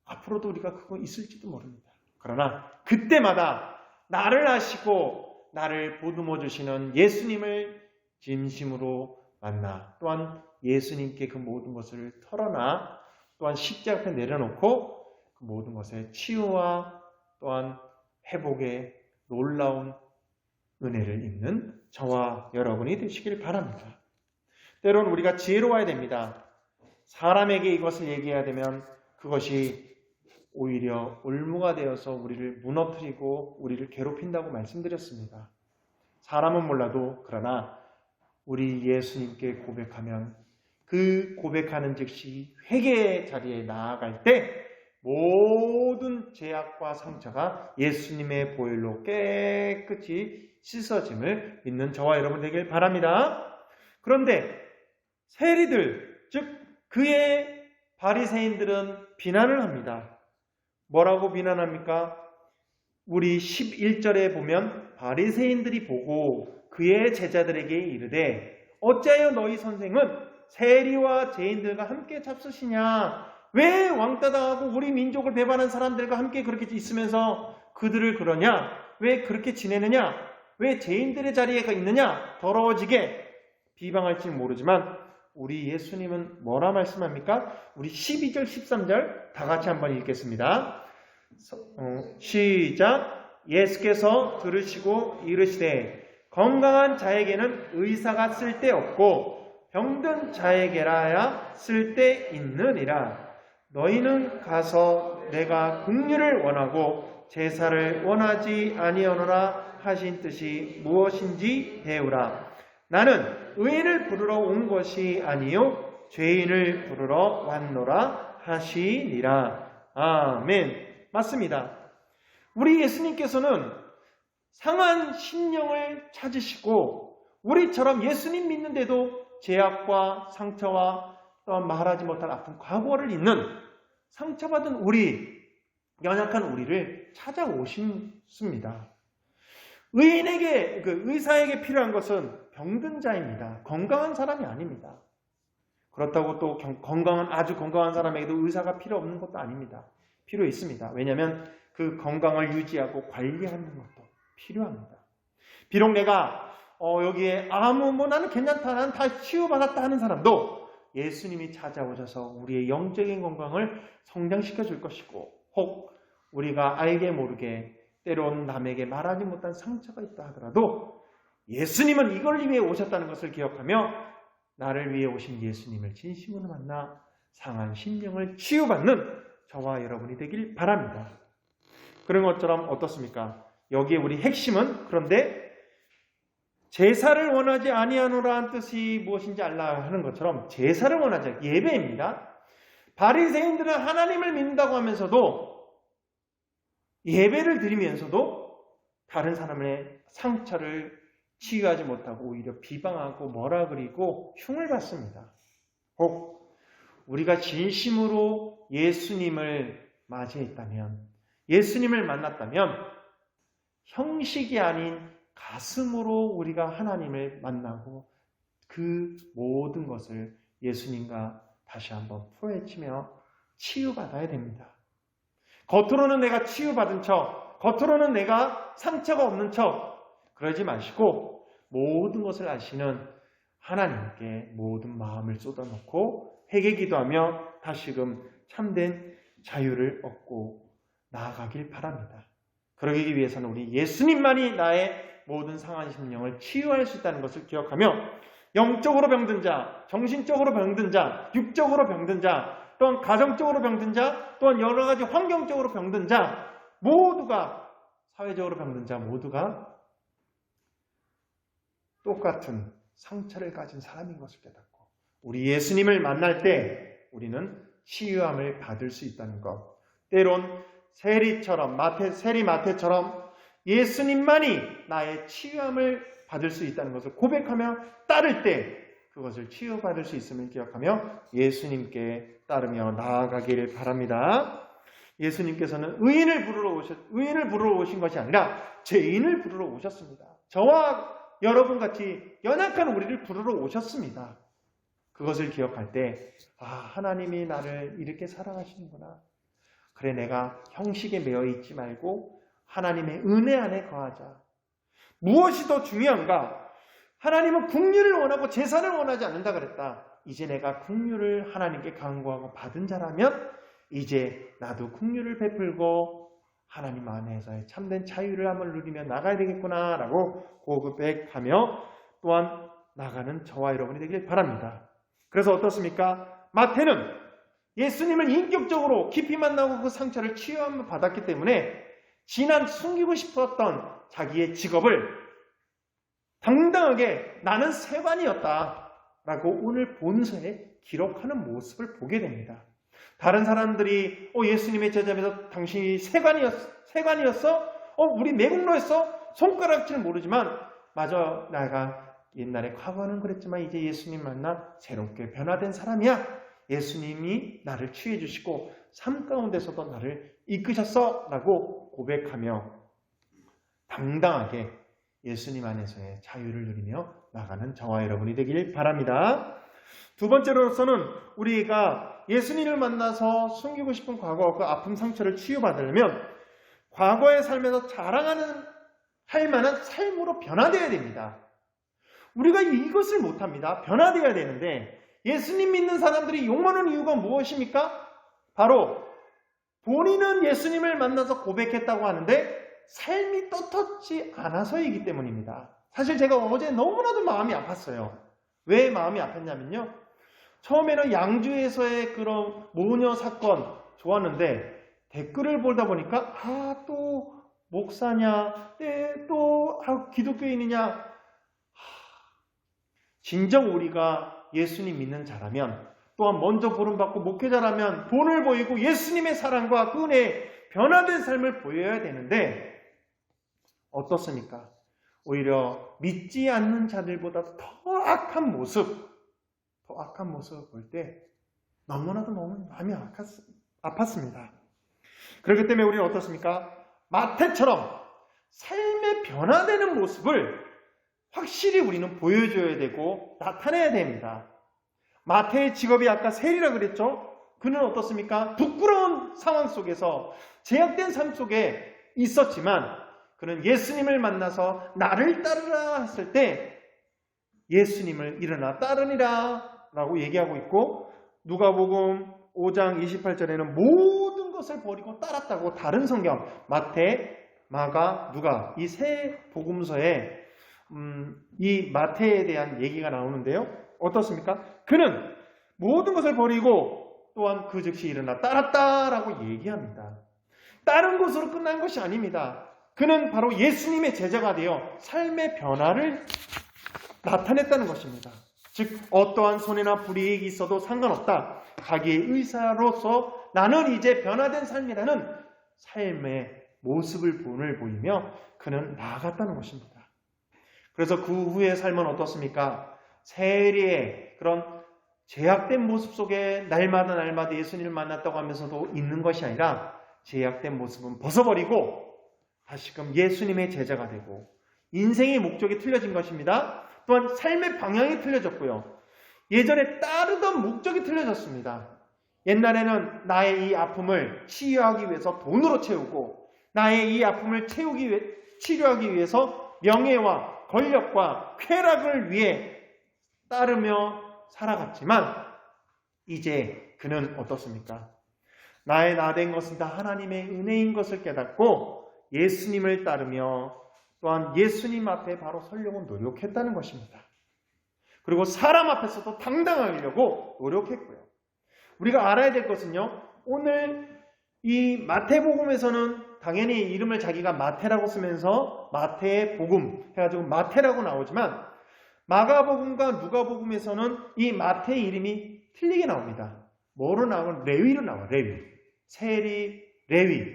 앞으로도 우리가 그거 있을지도 모릅니다. 그러나 그때마다 나를 아시고 나를 보듬어 주시는 예수님을 진심으로 만나 또한 예수님께 그 모든 것을 털어놔 또한 십자가 앞에 내려놓고 그 모든 것의 치유와 또한 회복의 놀라운 은혜를 입는 저와 여러분이 되시길 바랍니다. 때로는 우리가 지혜로워야 됩니다. 사람에게 이것을 얘기해야 되면 그것이 오히려 올무가 되어서 우리를 무너뜨리고 우리를 괴롭힌다고 말씀드렸습니다. 사람은 몰라도 그러나 우리 예수님께 고백하면 그 고백하는 즉시 회개의 자리에 나아갈 때 모든 죄악과 상처가 예수님의 보혈로 깨끗이 씻어짐을 믿는 저와 여러분 되길 바랍니다. 그런데 세리들, 즉 그의 바리새인들은 비난을 합니다. 뭐라고 비난합니까? 우리 11절에 보면 바리새인들이 보고 그의 제자들에게 이르되 어찌하여 너희 선생은 세리와 죄인들과 함께 잡수시냐? 왜 왕따당하고 우리 민족을 배반한 사람들과 함께 그렇게 있으면서 그들을 그러냐? 왜 그렇게 지내느냐? 왜 죄인들의 자리에 있느냐? 더러워지게 비방할지 모르지만 우리 예수님은 뭐라 말씀합니까? 우리 12절 13절 다 같이 한번 읽겠습니다. 시작. 예수께서 들으시고 이르시되 건강한 자에게는 의사가 쓸데없고 병든 자에게라야 쓸데있느니라. 너희는 가서 내가 긍휼을 원하고 제사를 원하지 아니하노라 하신 뜻이 무엇인지 배우라. 나는 의인을 부르러 온 것이 아니요 죄인을 부르러 왔노라 하시니라. 아멘. 맞습니다. 우리 예수님께서는 상한 심령을 찾으시고 우리처럼 예수님 믿는데도 죄악과 상처와 또한 말하지 못할 아픈 과거를 있는 상처받은 우리, 연약한 우리를 찾아오십니다. 의사에게 필요한 것은 병든 자입니다. 건강한 사람이 아닙니다. 그렇다고 또 아주 건강한 사람에게도 의사가 필요 없는 것도 아닙니다. 필요 있습니다. 왜냐하면 그 건강을 유지하고 관리하는 것도 필요합니다. 비록 내가 여기에 나는 괜찮다, 나는 다 치유받았다 하는 사람도 예수님이 찾아오셔서 우리의 영적인 건강을 성장시켜 줄 것이고 혹 우리가 알게 모르게 때론 남에게 말하지 못한 상처가 있다 하더라도 예수님은 이걸 위해 오셨다는 것을 기억하며 나를 위해 오신 예수님을 진심으로 만나 상한 심령을 치유받는 저와 여러분이 되길 바랍니다. 그런 것처럼 어떻습니까? 여기에 우리 핵심은 그런데 제사를 원하지 아니하노라는 뜻이 무엇인지 알라 하는 것처럼 제사를 원하지 예배입니다. 바리새인들은 하나님을 믿는다고 하면서도 예배를 드리면서도 다른 사람의 상처를 치유하지 못하고 오히려 비방하고 뭐라 그리고 흉을 받습니다. 혹 우리가 진심으로 예수님을 맞이했다면, 예수님을 만났다면 형식이 아닌 가슴으로 우리가 하나님을 만나고 그 모든 것을 예수님과 다시 한번 풀어헤치며 치유받아야 됩니다. 겉으로는 내가 치유받은 척, 겉으로는 내가 상처가 없는 척 그러지 마시고 모든 것을 아시는 하나님께 모든 마음을 쏟아놓고 회개 기도하며 다시금 참된 자유를 얻고 나아가길 바랍니다. 그러기 위해서는 우리 예수님만이 나의 모든 상한 심령을 치유할 수 있다는 것을 기억하며 영적으로 병든 자, 정신적으로 병든 자, 육적으로 병든 자, 또한 가정적으로 병든 자, 또한 여러 가지 환경적으로 병든 자 모두가, 사회적으로 병든 자 모두가 똑같은 상처를 가진 사람인 것을 깨닫고 우리 예수님을 만날 때 우리는 치유함을 받을 수 있다는 것. 때론 세리 마태처럼 예수님만이 나의 치유함을 받을 수 있다는 것을 고백하며 따를 때 그것을 치유받을 수 있음을 기억하며 예수님께 따르며 나아가기를 바랍니다. 예수님께서는 의인을 부르러 오신 것이 아니라 죄인을 부르러 오셨습니다. 저와 여러분같이 연약한 우리를 부르러 오셨습니다. 그것을 기억할 때 하나님이 나를 이렇게 사랑하시는구나. 그래, 내가 형식에 매여 있지 말고 하나님의 은혜 안에 거하자. 무엇이 더 중요한가? 하나님은 긍휼을 원하고 제사를 원하지 않는다 그랬다. 이제 내가 긍휼을 하나님께 간구하고 받은 자라면 이제 나도 긍휼을 베풀고 하나님 안에서의 참된 자유를 한번 누리며 나가야 되겠구나 라고 고백하며 또한 나가는 저와 여러분이 되길 바랍니다. 그래서 어떻습니까? 마태는 예수님을 인격적으로 깊이 만나고 그 상처를 치유함을 받았기 때문에 지난 숨기고 싶었던 자기의 직업을 당당하게 나는 세관이었다 라고 오늘 본서에 기록하는 모습을 보게 됩니다. 다른 사람들이 예수님의 제자면서 당신이 세관이었어? 우리 매국노였어? 손가락질 모르지만 맞아, 내가 옛날에 과거는 그랬지만 이제 예수님 만나 새롭게 변화된 사람이야. 예수님이 나를 치유해 주시고 삶 가운데서도 나를 이끄셨어 라고 고백하며 당당하게 예수님 안에서의 자유를 누리며 나가는 저와 여러분이 되길 바랍니다. 두 번째로서는 우리가 예수님을 만나서 숨기고 싶은 과거 그 아픔 상처를 치유받으려면 과거의 삶에서 할 만한 삶으로 변화되어야 됩니다. 우리가 이것을 못합니다. 변화되어야 되는데 예수님 믿는 사람들이 욕먹는 이유가 무엇입니까? 바로 본인은 예수님을 만나서 고백했다고 하는데 삶이 떳떳지 않아서이기 때문입니다. 사실 제가 어제 너무나도 마음이 아팠어요. 왜 마음이 아팠냐면요. 처음에는 양주에서의 그런 모녀 사건 좋았는데 댓글을 보다 보니까 또 목사냐, 또 기독교인이냐. 진정 우리가 예수님 믿는 자라면 또한 먼저 부름받고 목회자라면 본을 보이고 예수님의 사랑과 그 은혜에 변화된 삶을 보여야 되는데 어떻습니까? 오히려 믿지 않는 자들보다 더 악한 모습을 볼 때 너무나도 너무 마음이 아팠습니다. 그렇기 때문에 우리는 어떻습니까? 마태처럼 삶의 변화되는 모습을 확실히 우리는 보여줘야 되고 나타내야 됩니다. 마태의 직업이 아까 세리라 그랬죠? 그는 어떻습니까? 부끄러운 상황 속에서 제약된 삶 속에 있었지만 그는 예수님을 만나서 나를 따르라 했을 때 예수님을 일어나 따르니라 라고 얘기하고 있고 누가복음 5장 28절에는 모든 것을 버리고 따랐다고 다른 성경 마태, 마가, 누가 이 세 복음서에 이 마태에 대한 얘기가 나오는데요. 어떻습니까? 그는 모든 것을 버리고 또한 그 즉시 일어나 따랐다라고 얘기합니다. 다른 것으로 끝난 것이 아닙니다. 그는 바로 예수님의 제자가 되어 삶의 변화를 나타냈다는 것입니다. 즉 어떠한 손해나 불이익이 있어도 상관없다. 자기의 의사로서 나는 이제 변화된 삶이라는 삶의 모습을 보이며 그는 나아갔다는 것입니다. 그래서 그 후의 삶은 어떻습니까? 세리의 그런 제약된 모습 속에 날마다 예수님을 만났다고 하면서도 있는 것이 아니라 제약된 모습은 벗어버리고 다시금 예수님의 제자가 되고 인생의 목적이 틀려진 것입니다. 또한 삶의 방향이 틀려졌고요. 예전에 따르던 목적이 틀려졌습니다. 옛날에는 나의 이 아픔을 치유하기 위해서 돈으로 채우고 나의 이 아픔을 치료하기 위해서 명예와 권력과 쾌락을 위해 따르며 살아갔지만 이제 그는 어떻습니까? 나의 나된 것은 다 하나님의 은혜인 것을 깨닫고 예수님을 따르며 또한 예수님 앞에 바로 서려고 노력했다는 것입니다. 그리고 사람 앞에서도 당당하려고 노력했고요. 우리가 알아야 될 것은요, 오늘 이 마태복음에서는 당연히 이름을 자기가 마태라고 쓰면서 마태의 복음 해가지고 마태라고 나오지만 마가복음과 누가복음에서는 이 마태의 이름이 틀리게 나옵니다. 뭐로 나오면 레위로 나와요. 레위. 세리, 레위.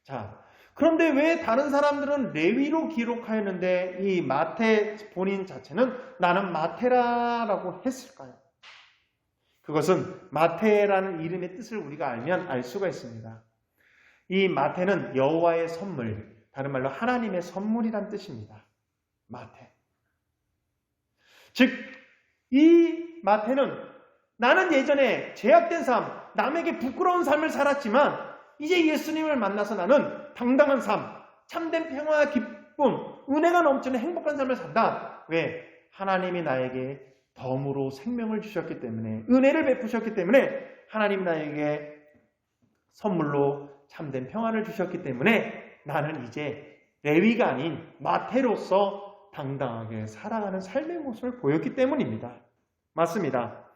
자, 그런데 왜 다른 사람들은 레위로 기록하였는데 이 마태 본인 자체는 나는 마테라라고 했을까요? 그것은 마테라는 이름의 뜻을 우리가 알면 알 수가 있습니다. 이 마테는 여호와의 선물, 다른 말로 하나님의 선물이란 뜻입니다. 마테. 즉, 이 마테는 나는 예전에 제약된 삶, 남에게 부끄러운 삶을 살았지만 이제 예수님을 만나서 나는 당당한 삶, 참된 평화와 기쁨, 은혜가 넘치는 행복한 삶을 산다. 왜? 하나님이 나에게 덤으로 생명을 주셨기 때문에, 은혜를 베푸셨기 때문에, 하나님 나에게 선물로 참된 평화를 주셨기 때문에 나는 이제 레위가 아닌 마태로서 당당하게 살아가는 삶의 모습을 보였기 때문입니다. 맞습니다.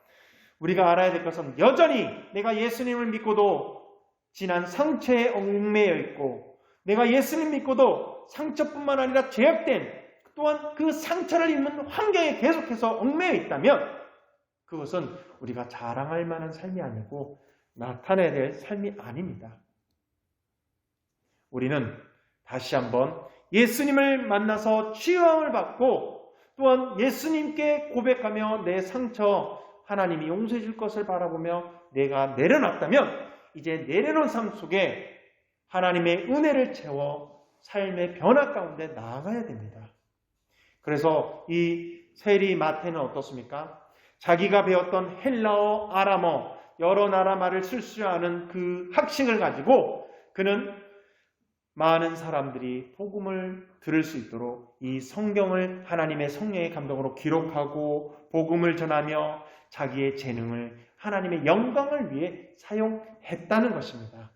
우리가 알아야 될 것은 여전히 내가 예수님을 믿고도 지난 상처에 얽매여 있고 내가 예수님 믿고도 상처뿐만 아니라 제약된 또한 그 상처를 입는 환경에 계속해서 얽매여 있다면 그것은 우리가 자랑할 만한 삶이 아니고 나타내야 될 삶이 아닙니다. 우리는 다시 한번 예수님을 만나서 치유함을 받고 또한 예수님께 고백하며 내 상처 하나님이 용서해 줄 것을 바라보며 내가 내려놨다면 이제 내려놓은 삶 속에 하나님의 은혜를 채워 삶의 변화 가운데 나아가야 됩니다. 그래서 이 세리 마태는 어떻습니까? 자기가 배웠던 헬라어, 아람어, 여러 나라 말을 쓸 줄 아는 그 학식을 가지고 그는 많은 사람들이 복음을 들을 수 있도록 이 성경을 하나님의 성령의 감동으로 기록하고 복음을 전하며 자기의 재능을 하나님의 영광을 위해 사용했다는 것입니다.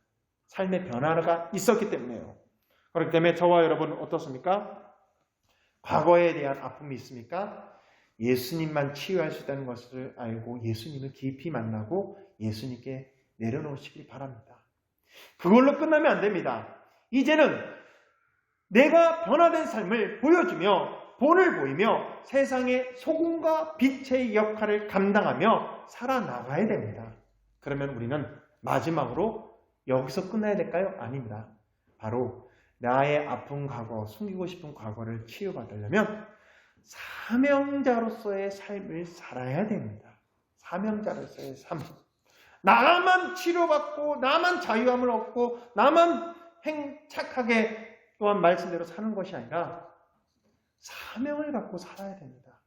삶의 변화가 있었기 때문에요. 그렇기 때문에 저와 여러분은 어떻습니까? 과거에 대한 아픔이 있습니까? 예수님만 치유할 수 있다는 것을 알고 예수님을 깊이 만나고 예수님께 내려놓으시길 바랍니다. 그걸로 끝나면 안 됩니다. 이제는 내가 변화된 삶을 보여주며 본을 보이며 세상의 소금과 빛의 역할을 감당하며 살아나가야 됩니다. 그러면 우리는 마지막으로 여기서 끝나야 될까요? 아닙니다. 바로 나의 아픈 과거, 숨기고 싶은 과거를 치유받으려면 사명자로서의 삶을 살아야 됩니다. 사명자로서의 삶. 나만 치료받고 나만 자유함을 얻고 나만 착하게 또한 말씀대로 사는 것이 아니라 사명을 갖고 살아야 됩니다.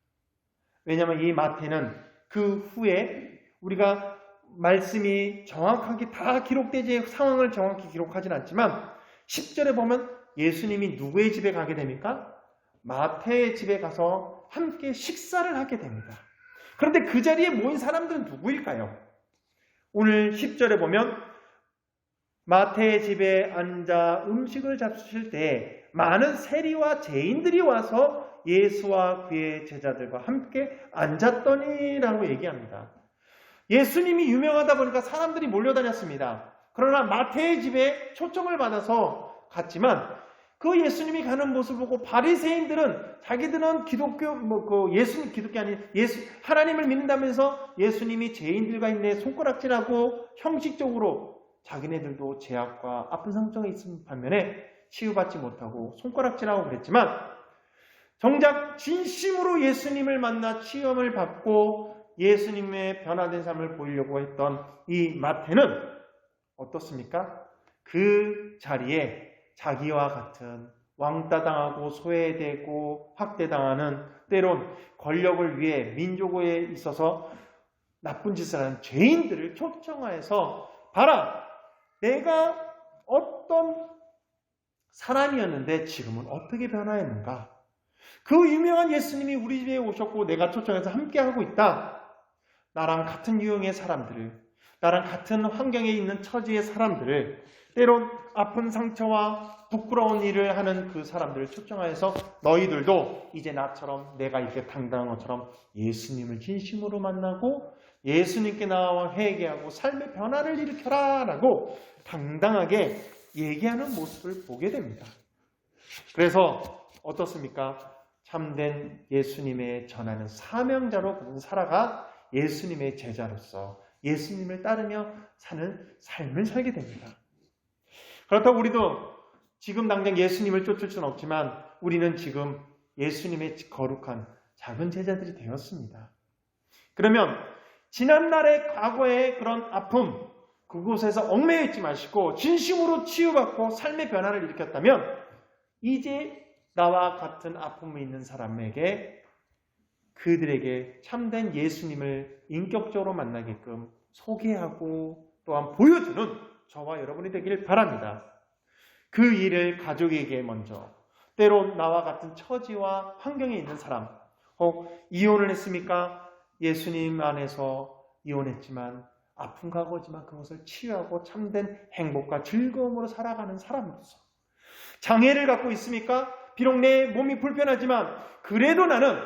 왜냐하면 이 마태는 그 후에 우리가 말씀이 정확하게 다 기록되지 상황을 정확히 기록하진 않지만 10절에 보면 예수님이 누구의 집에 가게 됩니까? 마태의 집에 가서 함께 식사를 하게 됩니다. 그런데 그 자리에 모인 사람들은 누구일까요? 오늘 10절에 보면 마태의 집에 앉아 음식을 잡수실 때 많은 세리와 죄인들이 와서 예수와 그의 제자들과 함께 앉았더니라고 얘기합니다. 예수님이 유명하다 보니까 사람들이 몰려다녔습니다. 그러나 마태의 집에 초청을 받아서 갔지만 그 예수님이 가는 모습을 보고 바리새인들은 자기들은 기독교 아닌 하나님을 믿는다면서 예수님이 죄인들과 있네 손가락질하고 형식적으로 자기네들도 죄악과 아픈 상처가 있는 반면에 치유받지 못하고 손가락질하고 그랬지만, 정작 진심으로 예수님을 만나 치유함을 받고 예수님의 변화된 삶을 보이려고 했던 이 마태는 어떻습니까? 그 자리에 자기와 같은 왕따 당하고 소외되고 학대당하는, 때론 권력을 위해 민족에 있어서 나쁜 짓을 하는 죄인들을 초청하여서, 봐라, 내가 어떤 사람이었는데 지금은 어떻게 변화했는가? 그 유명한 예수님이 우리 집에 오셨고 내가 초청해서 함께하고 있다. 나랑 같은 유형의 사람들을, 나랑 같은 환경에 있는 처지의 사람들을, 때론 아픈 상처와 부끄러운 일을 하는 그 사람들을 초청하여서 너희들도 이제 나처럼 내가 이렇게 당당한 것처럼 예수님을 진심으로 만나고 예수님께 나와 회개하고 삶의 변화를 일으켜라 라고 당당하게 얘기하는 모습을 보게 됩니다. 그래서 어떻습니까? 참된 예수님의 전하는 사명자로 그는 살아가 예수님의 제자로서 예수님을 따르며 사는 삶을 살게 됩니다. 그렇다고 우리도 지금 당장 예수님을 쫓을 수는 없지만 우리는 지금 예수님의 거룩한 작은 제자들이 되었습니다. 그러면 지난날의 과거의 그런 아픔, 그곳에서 얽매여 있지 마시고 진심으로 치유받고 삶의 변화를 일으켰다면 이제 나와 같은 아픔이 있는 사람에게, 그들에게 참된 예수님을 인격적으로 만나게끔 소개하고 또한 보여주는 저와 여러분이 되길 바랍니다. 그 일을 가족에게 먼저, 때론 나와 같은 처지와 환경에 있는 사람, 혹 이혼을 했습니까? 예수님 안에서 이혼했지만 아픈 과거지만 그것을 치유하고 참된 행복과 즐거움으로 살아가는 사람으로서, 장애를 갖고 있습니까? 비록 내 몸이 불편하지만 그래도 나는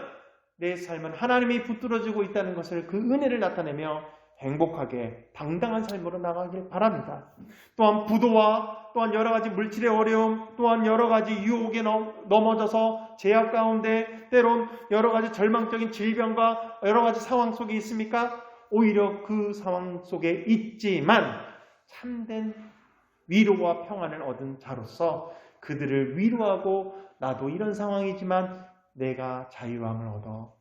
내 삶은 하나님이 붙들어주고 있다는 것을, 그 은혜를 나타내며 행복하게 당당한 삶으로 나가길 바랍니다. 또한 부도와 또한 여러 가지 물질의 어려움, 또한 여러 가지 유혹에 넘어져서 제약 가운데 때론 여러 가지 절망적인 질병과 여러 가지 상황 속에 있습니까? 오히려 그 상황 속에 있지만 참된 위로와 평안을 얻은 자로서 그들을 위로하고, 나도 이런 상황이지만 내가 자유함을 얻어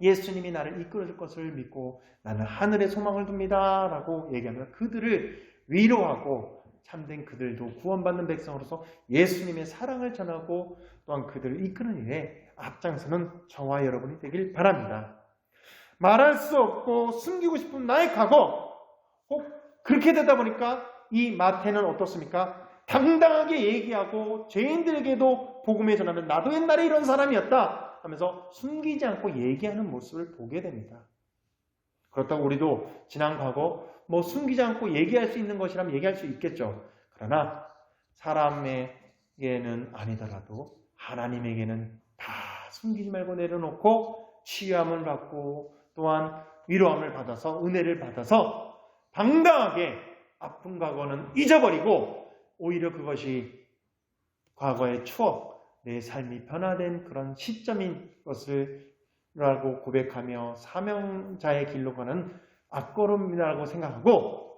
예수님이 나를 이끌어줄 것을 믿고 나는 하늘에 소망을 둡니다 라고 얘기하며 그들을 위로하고 참된 그들도 구원받는 백성으로서 예수님의 사랑을 전하고 또한 그들을 이끄는 일에 앞장서는 저와 여러분이 되길 바랍니다. 말할 수 없고 숨기고 싶은 나의 과거, 혹 그렇게 되다 보니까 이 마태는 어떻습니까? 당당하게 얘기하고 죄인들에게도 복음을 전하면 나도 옛날에 이런 사람이었다 하면서 숨기지 않고 얘기하는 모습을 보게 됩니다. 그렇다고 우리도 지난 과거 숨기지 않고 얘기할 수 있는 것이라면 얘기할 수 있겠죠. 그러나 사람에게는 아니더라도 하나님에게는 다 숨기지 말고 내려놓고 치유함을 받고 또한 위로함을 받아서 은혜를 받아서 당당하게 아픈 과거는 잊어버리고 오히려 그것이 과거의 추억, 내 삶이 변화된 그런 시점인 것을 라고 고백하며 사명자의 길로 가는 앞걸음이라고 생각하고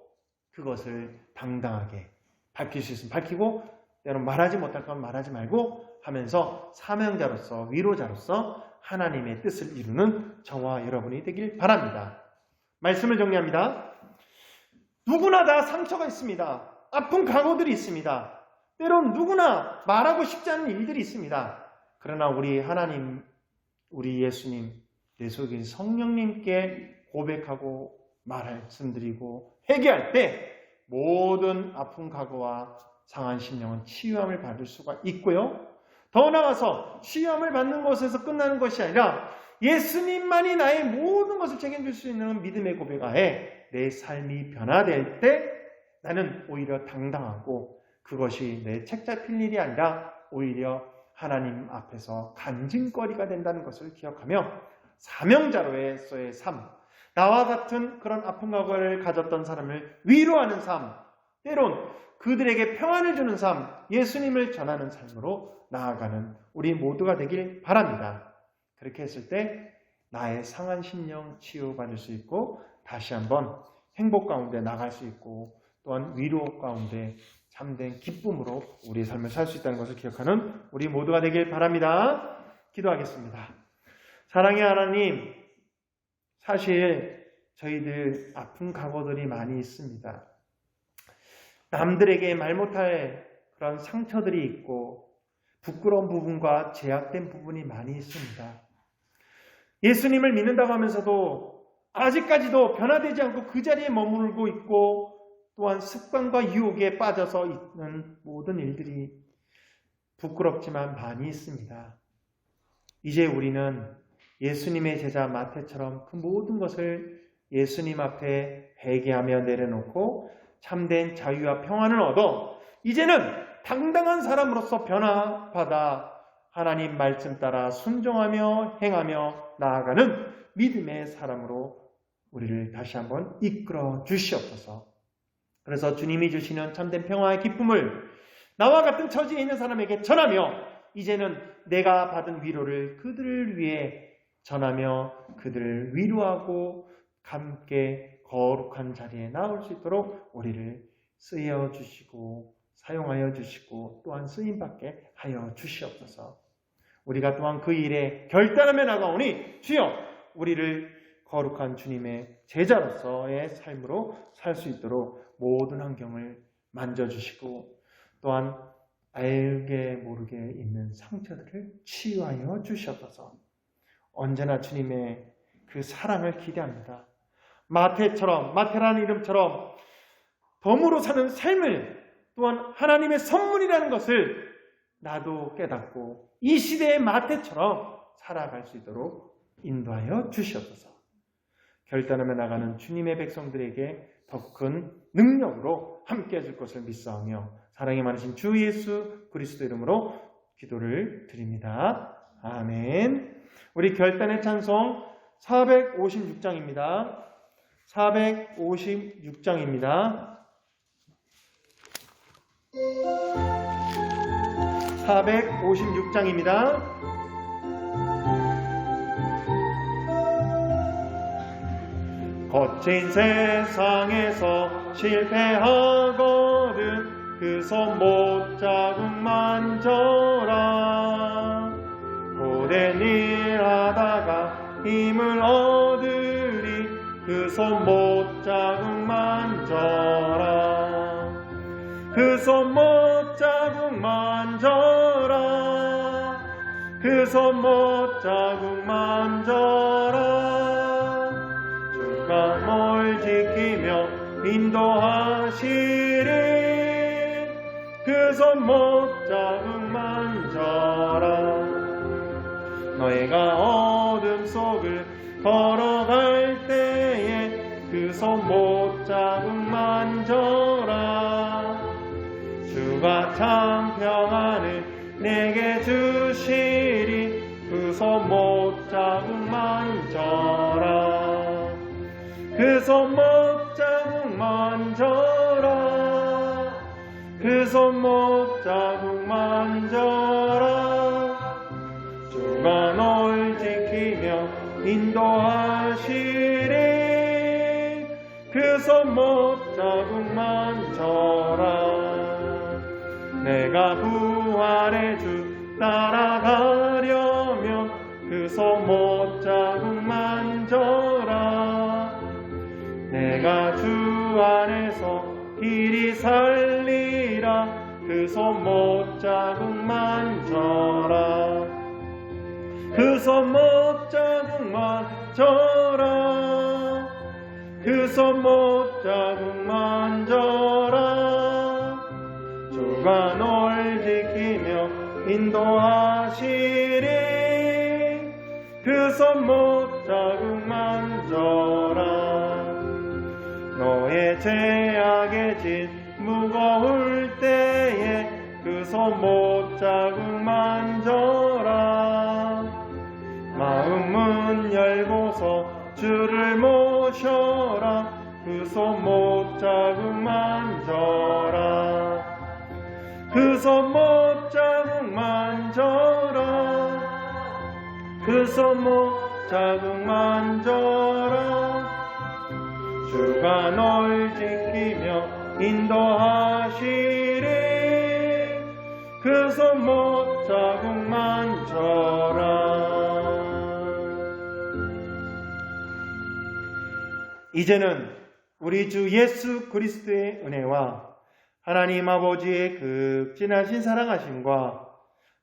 그것을 당당하게 밝힐 수 있으면 밝히고 때론 말하지 못할 건 말하지 말고 하면서 사명자로서 위로자로서 하나님의 뜻을 이루는 저와 여러분이 되길 바랍니다. 말씀을 정리합니다. 누구나 다 상처가 있습니다. 아픈 과거들이 있습니다. 때론 누구나 말하고 싶지 않은 일들이 있습니다. 그러나 우리 하나님, 우리 예수님, 내 속에 계신 성령님께 고백하고 말씀드리고 회개할 때 모든 아픈 과거와 상한 심령은 치유함을 받을 수가 있고요. 더 나아가서 치유함을 받는 것에서 끝나는 것이 아니라 예수님만이 나의 모든 것을 책임질 수 있는 믿음의 고백하에 내 삶이 변화될 때 나는 오히려 당당하고 그것이 내 책 잡힐 일이 아니라 오히려 하나님 앞에서 간증거리가 된다는 것을 기억하며 사명자로서의 삶, 나와 같은 그런 아픈 과거를 가졌던 사람을 위로하는 삶, 때론 그들에게 평안을 주는 삶, 예수님을 전하는 삶으로 나아가는 우리 모두가 되길 바랍니다. 그렇게 했을 때 나의 상한 심령 치유받을 수 있고 다시 한번 행복 가운데 나갈 수 있고 또한 위로 가운데 참된 기쁨으로 우리의 삶을 살 수 있다는 것을 기억하는 우리 모두가 되길 바랍니다. 기도하겠습니다. 사랑의 하나님, 사실 저희들 아픈 과거들이 많이 있습니다. 남들에게 말 못할 그런 상처들이 있고 부끄러운 부분과 제약된 부분이 많이 있습니다. 예수님을 믿는다고 하면서도 아직까지도 변화되지 않고 그 자리에 머물고 있고 또한 습관과 유혹에 빠져서 있는 모든 일들이 부끄럽지만 많이 있습니다. 이제 우리는 예수님의 제자 마태처럼 그 모든 것을 예수님 앞에 회개하며 내려놓고 참된 자유와 평안을 얻어 이제는 당당한 사람으로서 변화받아 하나님 말씀 따라 순종하며 행하며 나아가는 믿음의 사람으로 우리를 다시 한번 이끌어 주시옵소서. 그래서 주님이 주시는 참된 평화의 기쁨을 나와 같은 처지에 있는 사람에게 전하며 이제는 내가 받은 위로를 그들을 위해 전하며 그들을 위로하고 함께 거룩한 자리에 나올 수 있도록 우리를 쓰여 주시고 사용하여 주시고 또한 쓰임받게 하여 주시옵소서. 우리가 또한 그 일에 결단하며 나가오니 주여 우리를 거룩한 주님의 제자로서의 삶으로 살 수 있도록 모든 환경을 만져주시고 또한 알게 모르게 있는 상처들을 치유하여 주시옵소서. 언제나 주님의 그 사랑을 기대합니다. 마태라는 이름처럼 덤으로 사는 삶을 또한 하나님의 선물이라는 것을 나도 깨닫고 이 시대의 마태처럼 살아갈 수 있도록 인도하여 주시옵소서. 결단하며 나가는 주님의 백성들에게 더 큰 능력으로 함께 해줄 것을 믿사오며 사랑이 많으신 주 예수 그리스도 이름으로 기도를 드립니다. 아멘. 우리 결단의 찬송 456장입니다. 456장입니다. 456장입니다. 거친 세상에서 실패하거든 그 손 못자국 만져라. 고된 일 하다가 힘을 얻으리 그 손 못자국 만져라. 그 손 못자국 만져라. 그 손 못자국 만져라. 주가 널 지키며 인도하시리. 그 손 못자국 만져라. 너희가 어둠 속을 걸어갈 때에 그 손 못자국 만져라. 주가 참 평안을 내게 주시리. 그 손 못자국 만져라. 그 손 못자국 만져라. 그 손 못자국 만져라. 주가 널 지키며 인도하시리. 그 손 못자국 만져라. 내가 부활의 주 따라가려면 그 손 못자국 만져라. 내가 주 안에서 길이 살리라. 그 손 못자국 만져라. 그 손 못자국 만져라. 그 손 못자국 만져라. 주가 널 지키며 인도하시리. 그 손 못자국 만져라. 너의 죄악의 짐 무거울 때에 그 손 못자국 만져라. 마음 문 열고서 주를 모셔라. 그 손 못 자국 만져라. 그 손 못 자국 만져라. 그 손 못 자국 만져라. 주가 널 지키며 인도하시리. 그 손 못 자국 만져라. 이제는 우리 주 예수 그리스도의 은혜와 하나님 아버지의 극진하신 사랑하심과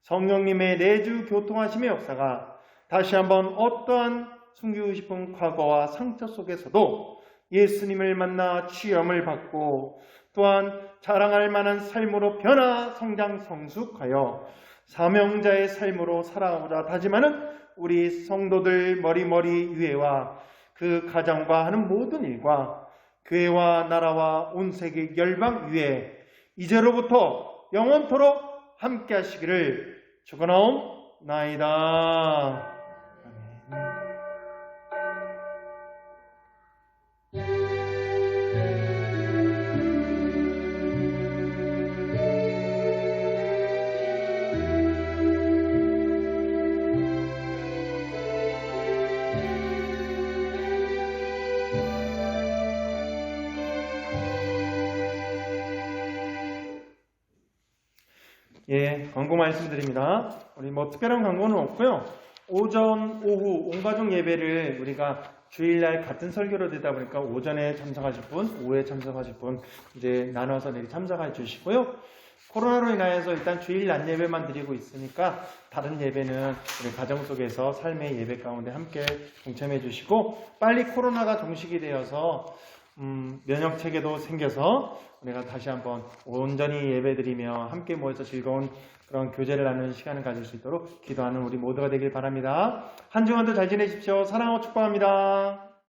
성령님의 내주 교통하심의 역사가 다시 한번 어떠한 숨기고 싶은 과거와 상처 속에서도 예수님을 만나 취함을 받고 또한 자랑할 만한 삶으로 변화 성장 성숙하여 사명자의 삶으로 살아오자 다짐하는 우리 성도들 머리머리 위에와 그 가정과 하는 모든 일과 교회와 나라와 온 세계 열방 위에 이제로부터 영원토록 함께 하시기를 축원하옵나이다. 아멘. 예, 광고 말씀드립니다. 우리 특별한 광고는 없고요. 오전, 오후 온가족 예배를 우리가 주일날 같은 설교로 되다 보니까 오전에 참석하실 분, 오후에 참석하실 분 이제 나눠서 내일 참석해 주시고요. 코로나로 인하여서 일단 주일 낮 예배만 드리고 있으니까 다른 예배는 우리 가정 속에서 삶의 예배 가운데 함께 동참해 주시고 빨리 코로나가 종식이 되어서 면역 체계도 생겨서 우리가 다시 한번 온전히 예배드리며 함께 모여서 즐거운 그런 교제를 나누는 시간을 가질 수 있도록 기도하는 우리 모두가 되길 바랍니다. 한 주간도 잘 지내십시오. 사랑하고 축복합니다.